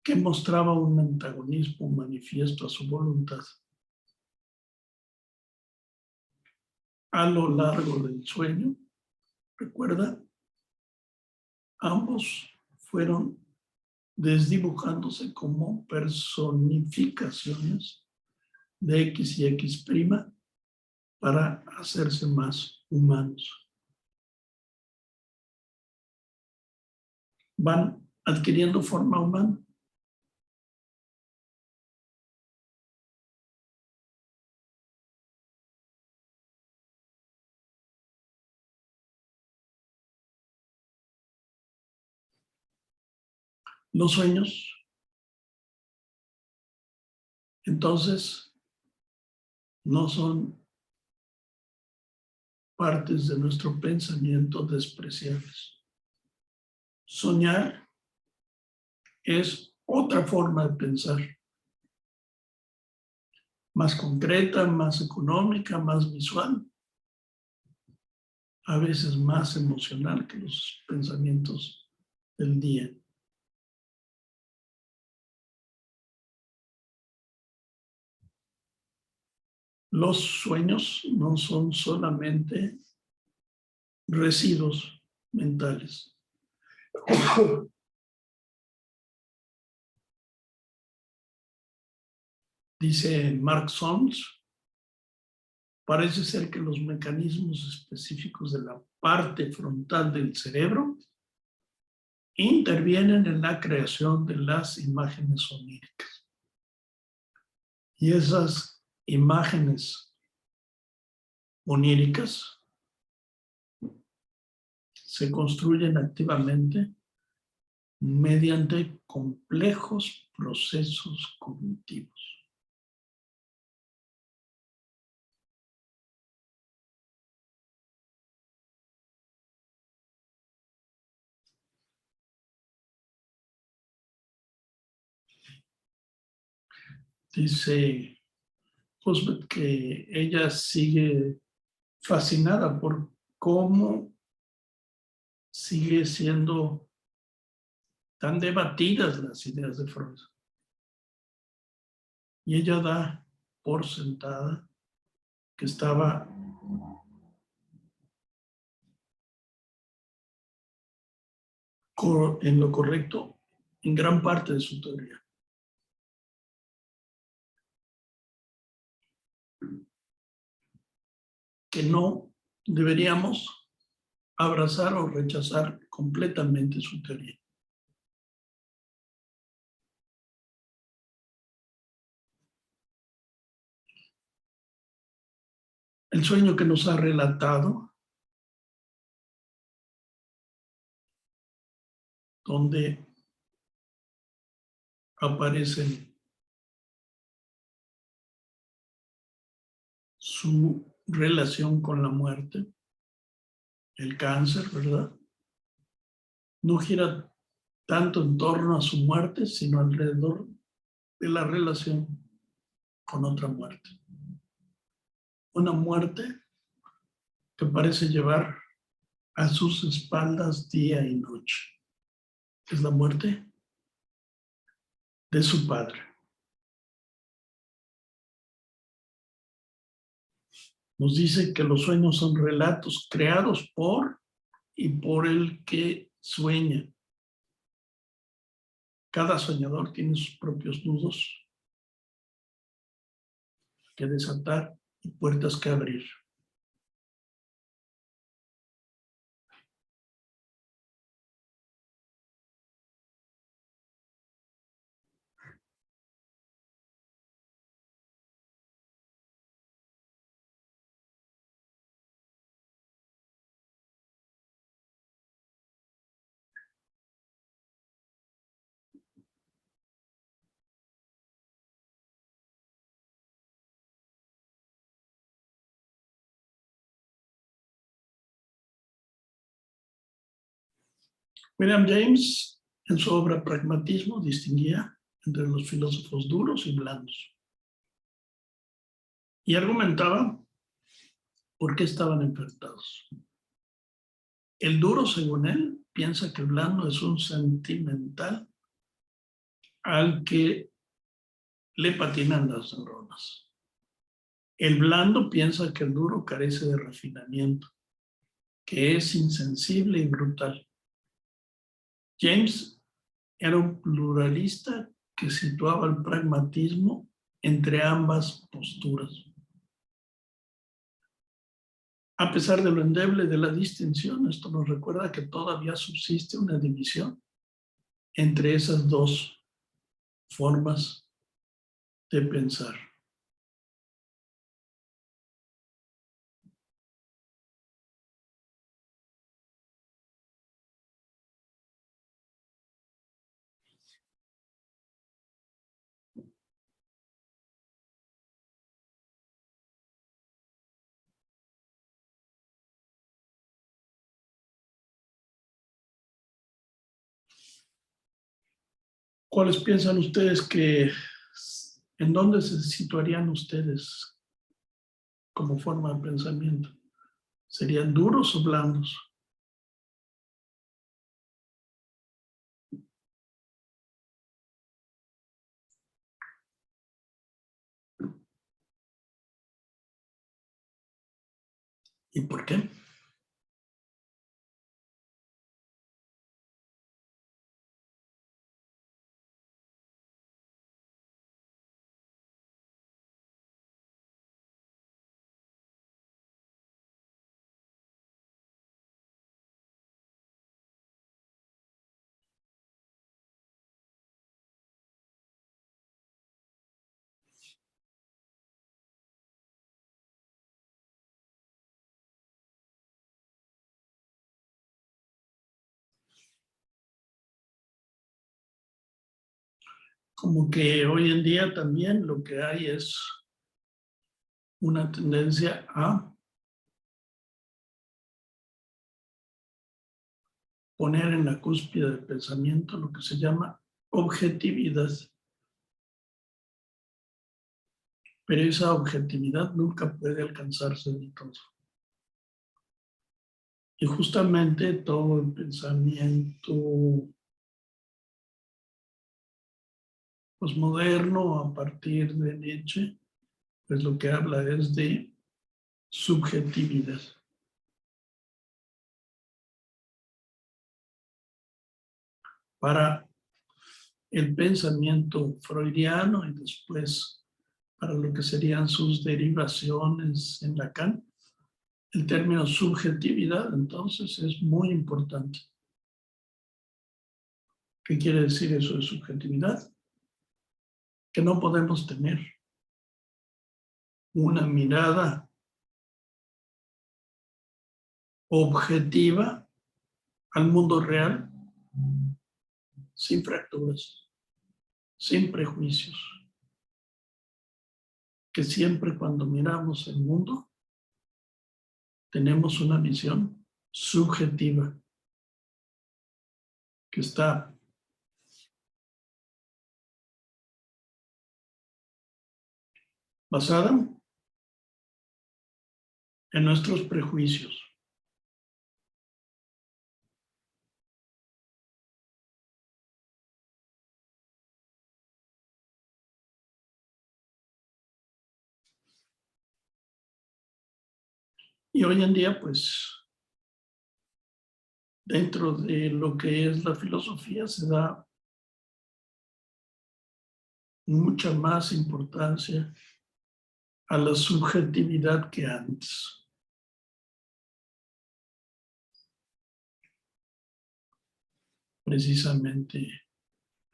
que mostraba un antagonismo manifiesto a su voluntad. A lo largo del sueño, recuerda, ambos fueron desdibujándose como personificaciones de X y X' para hacerse más humanos. Van adquiriendo forma humana. Los sueños, entonces, no son partes de nuestro pensamiento despreciables. Soñar es otra forma de pensar, más concreta, más económica, más visual, a veces más emocional que los pensamientos del día. Los sueños no son solamente residuos mentales. Dice Mark Solms, parece ser que los mecanismos específicos de la parte frontal del cerebro intervienen en la creación de las imágenes oníricas. Y esas imágenes oníricas se construyen activamente mediante complejos procesos cognitivos. Dice Husband que ella sigue fascinada por cómo sigue siendo tan debatidas las ideas de Freud. Y ella da por sentada que estaba en lo correcto en gran parte de su teoría. Que no deberíamos abrazar o rechazar completamente su teoría. El sueño que nos ha relatado, donde aparecen su relación con la muerte, el cáncer, ¿verdad? No gira tanto en torno a su muerte, sino alrededor de la relación con otra muerte. Una muerte que parece llevar a sus espaldas día y noche. Es la muerte de su padre. Nos dice que los sueños son relatos creados por y por el que sueña. Cada soñador tiene sus propios nudos que desatar y puertas que abrir. William James, en su obra Pragmatismo, distinguía entre los filósofos duros y blandos. Y argumentaba por qué estaban enfrentados. El duro, según él, piensa que el blando es un sentimental al que le patinan las neuronas. El blando piensa que el duro carece de refinamiento, que es insensible y brutal. James era un pluralista que situaba el pragmatismo entre ambas posturas. A pesar de lo endeble de la distinción, esto nos recuerda que todavía subsiste una división entre esas dos formas de pensar. ¿Cuáles piensan ustedes en dónde se situarían ustedes como forma de pensamiento? ¿Serían duros o blandos? ¿Y por qué? Como que hoy en día también lo que hay es una tendencia a poner en la cúspide del pensamiento lo que se llama objetividad. Pero esa objetividad nunca puede alcanzarse del todo. Y justamente todo el pensamiento posmoderno a partir de Nietzsche, pues lo que habla es de subjetividad. Para el pensamiento freudiano y después para lo que serían sus derivaciones en Lacan, el término subjetividad entonces es muy importante. ¿Qué quiere decir eso de subjetividad? Que no podemos tener una mirada objetiva al mundo real sin fracturas, sin prejuicios. Que siempre cuando miramos el mundo tenemos una visión subjetiva que está basada en nuestros prejuicios. Y hoy en día, pues, dentro de lo que es la filosofía se da mucha más importancia a la subjetividad que antes. Precisamente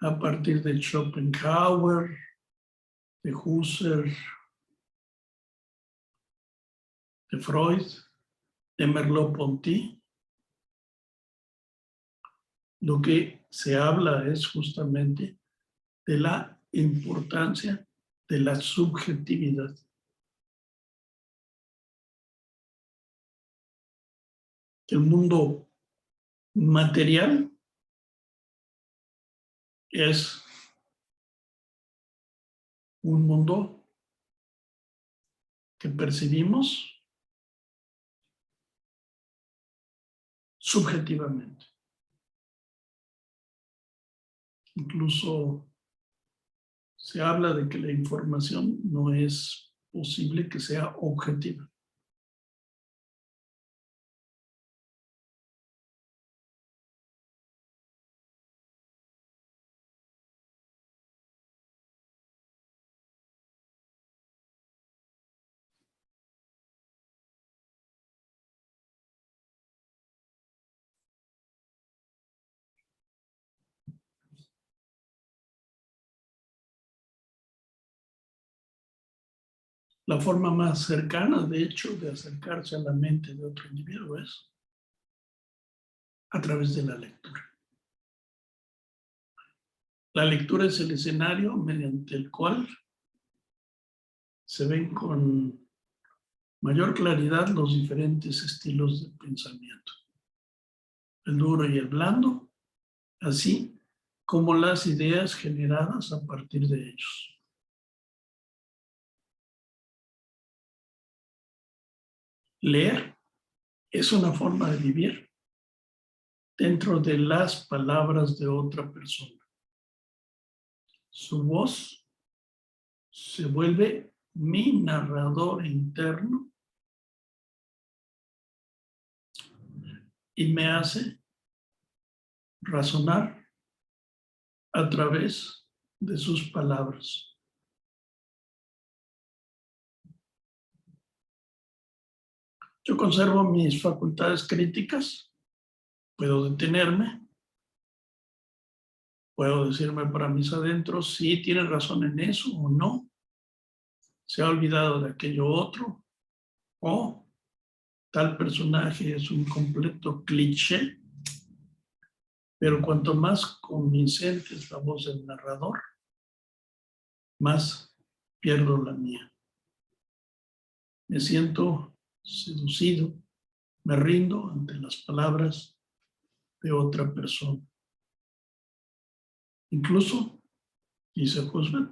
a partir de Schopenhauer, de Husserl, de Freud, de Merleau-Ponty, lo que se habla es justamente de la importancia de la subjetividad. El mundo material es un mundo que percibimos subjetivamente. Incluso se habla de que la información no es posible que sea objetiva. La forma más cercana, de hecho, de acercarse a la mente de otro individuo es a través de la lectura. La lectura es el escenario mediante el cual se ven con mayor claridad los diferentes estilos de pensamiento. El duro y el blando, así como las ideas generadas a partir de ellos. Leer es una forma de vivir dentro de las palabras de otra persona. Su voz se vuelve mi narrador interno y me hace razonar a través de sus palabras. Yo conservo mis facultades críticas, puedo detenerme, puedo decirme para mis adentros si tiene razón en eso o no, se ha olvidado de aquello otro, o tal personaje es un completo cliché, pero cuanto más convincente es la voz del narrador, más pierdo la mía. Me siento seducido, me rindo ante las palabras de otra persona. Incluso, dice Husserl,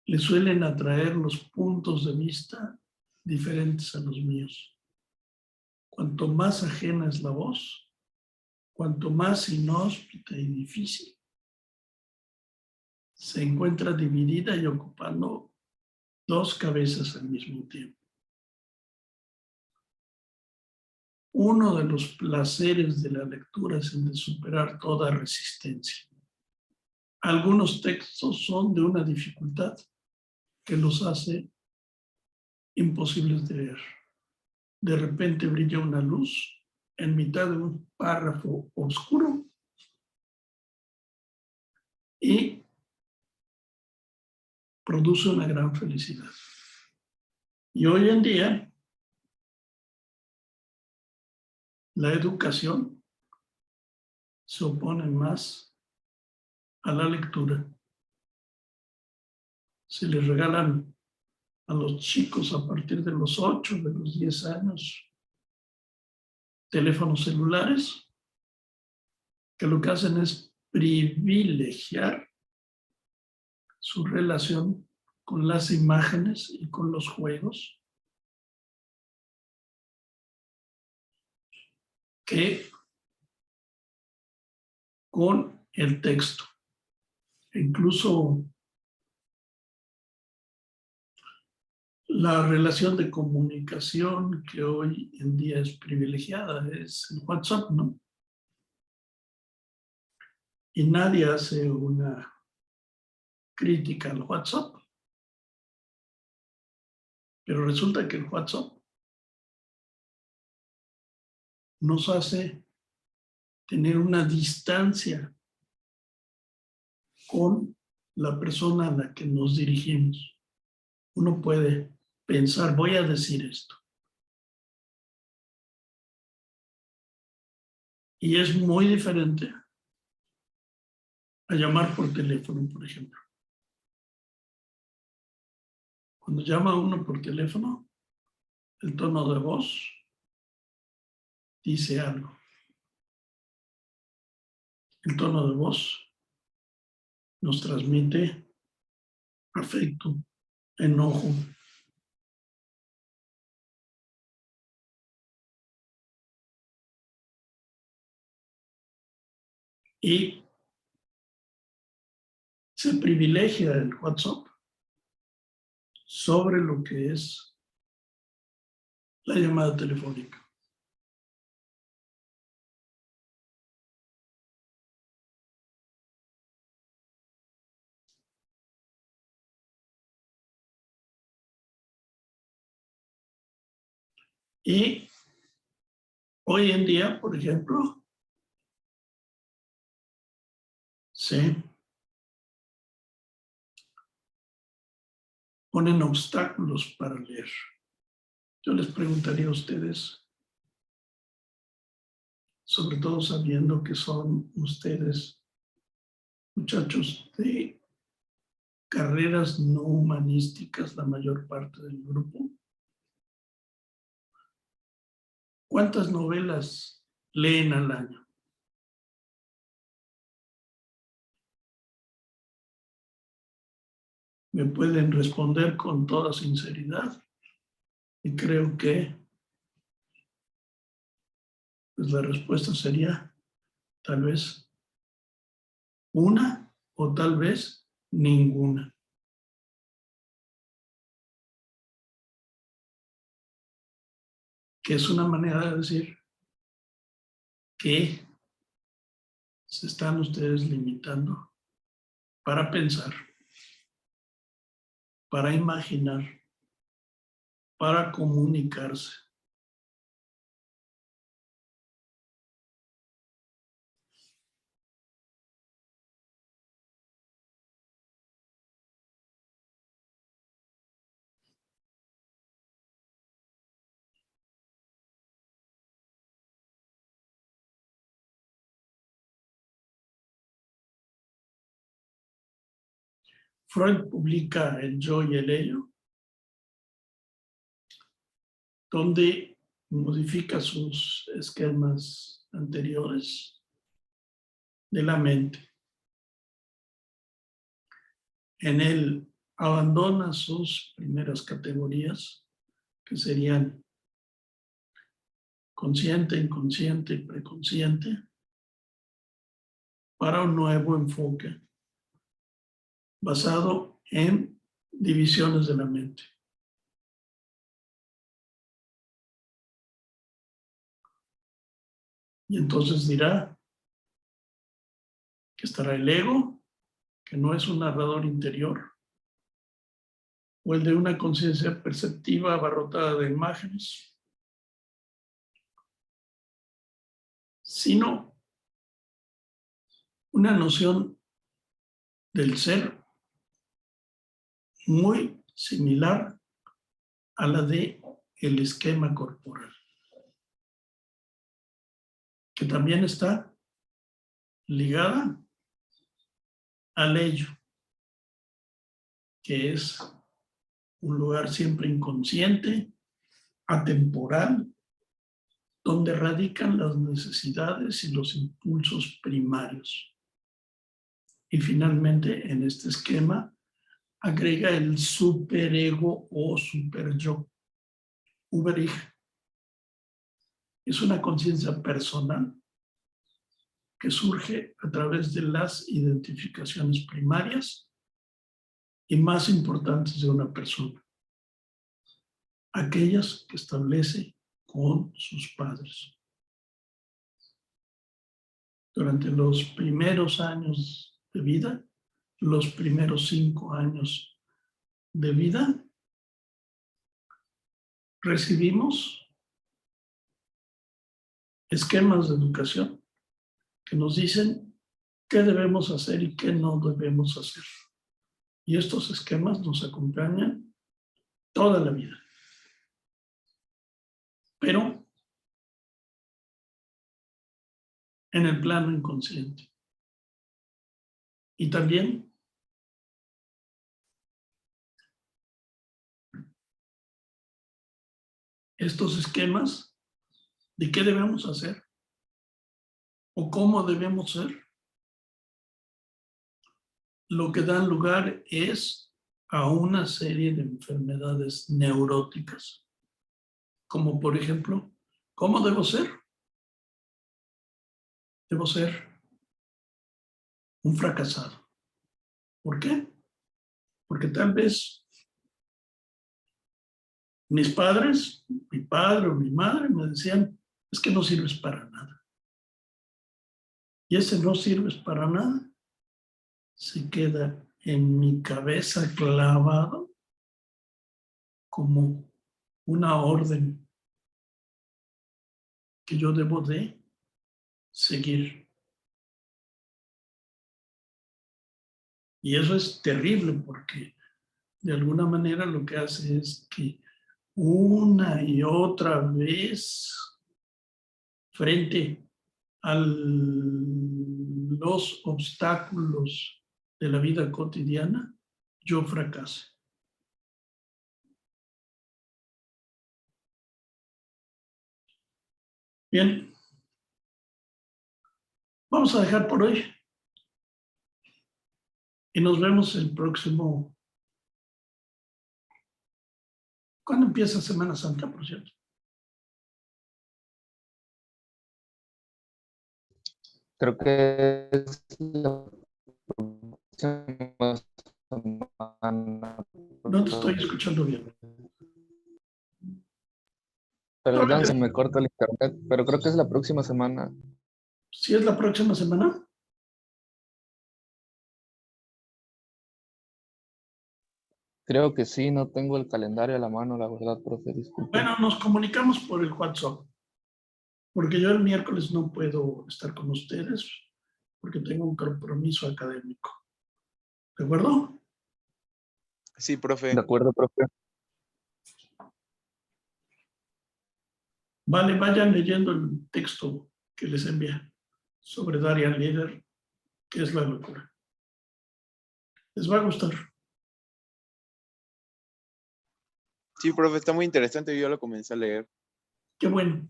le suelen atraer los puntos de vista diferentes a los míos. Cuanto más ajena es la voz, cuanto más inhóspita y difícil, se encuentra dividida y ocupando dos cabezas al mismo tiempo. Uno de los placeres de la lectura es el de superar toda resistencia. Algunos textos son de una dificultad que los hace imposibles de leer. De repente brilla una luz en mitad de un párrafo oscuro y produce una gran felicidad. Y hoy en día, la educación se opone más a la lectura. Se les regalan a los chicos a partir de los 8, de los 10 años, teléfonos celulares, que lo que hacen es privilegiar su relación con las imágenes y con los juegos que con el texto. Incluso la relación de comunicación que hoy en día es privilegiada es el WhatsApp, ¿no? Y nadie hace una crítica al WhatsApp. Pero resulta que el WhatsApp nos hace tener una distancia con la persona a la que nos dirigimos. Uno puede pensar, voy a decir esto. Y es muy diferente a llamar por teléfono, por ejemplo. Cuando llama uno por teléfono, el tono de voz dice algo. El tono de voz nos transmite afecto, enojo. Y se privilegia el WhatsApp sobre lo que es la llamada telefónica. Y hoy en día, por ejemplo, se ponen obstáculos para leer. Yo les preguntaría a ustedes, sobre todo sabiendo que son ustedes muchachos de carreras no humanísticas, la mayor parte del grupo, ¿cuántas novelas leen al año? Me pueden responder con toda sinceridad y creo que pues la respuesta sería tal vez una o tal vez ninguna. Que es una manera de decir que se están ustedes limitando para pensar, para imaginar, para comunicarse. Freud publica El yo y el ello, donde modifica sus esquemas anteriores de la mente. En él abandona sus primeras categorías, que serían consciente, inconsciente y preconsciente, para un nuevo enfoque basado en divisiones de la mente. Y entonces dirá que estará el ego, que no es un narrador interior, o el de una conciencia perceptiva abarrotada de imágenes, sino una noción del ser muy similar a la de el esquema corporal, que también está ligada al ello, que es un lugar siempre inconsciente, atemporal, donde radican las necesidades y los impulsos primarios. Y finalmente, en este esquema, agrega el superego o superyo, Uber-Ich. Es una conciencia personal que surge a través de las identificaciones primarias y más importantes de una persona, aquellas que establece con sus padres. Durante los primeros años de vida, los primeros 5 años de vida, recibimos esquemas de educación que nos dicen qué debemos hacer y qué no debemos hacer. Y estos esquemas nos acompañan toda la vida. Pero en el plano inconsciente. Y también estos esquemas de qué debemos hacer o cómo debemos ser, lo que dan lugar es a una serie de enfermedades neuróticas, como por ejemplo, ¿cómo debo ser? Debo ser un fracasado. ¿Por qué? Porque tal vez mis padres, mi padre o mi madre me decían, es que no sirves para nada. Y ese no sirves para nada se queda en mi cabeza clavado como una orden que yo debo de seguir. Y eso es terrible porque de alguna manera lo que hace es que una y otra vez frente a los obstáculos de la vida cotidiana, yo fracase. Bien, vamos a dejar por hoy y nos vemos el próximo. ¿Cuándo empieza Semana Santa, por cierto? Creo que es la próxima semana. No te estoy escuchando bien. Perdón, se me corta el internet, pero creo que es la próxima semana. ¿Sí es la próxima semana? Creo que sí, no tengo el calendario a la mano, la verdad, profe, disculpe. Bueno, nos comunicamos por el WhatsApp, porque yo el miércoles no puedo estar con ustedes porque tengo un compromiso académico. ¿De acuerdo? Sí, profe. De acuerdo, profe. Vale, vayan leyendo el texto que les envía sobre Darian Lieder, que es la locura. Les va a gustar. Sí, profe, está muy interesante. Yo lo comencé a leer. Qué bueno.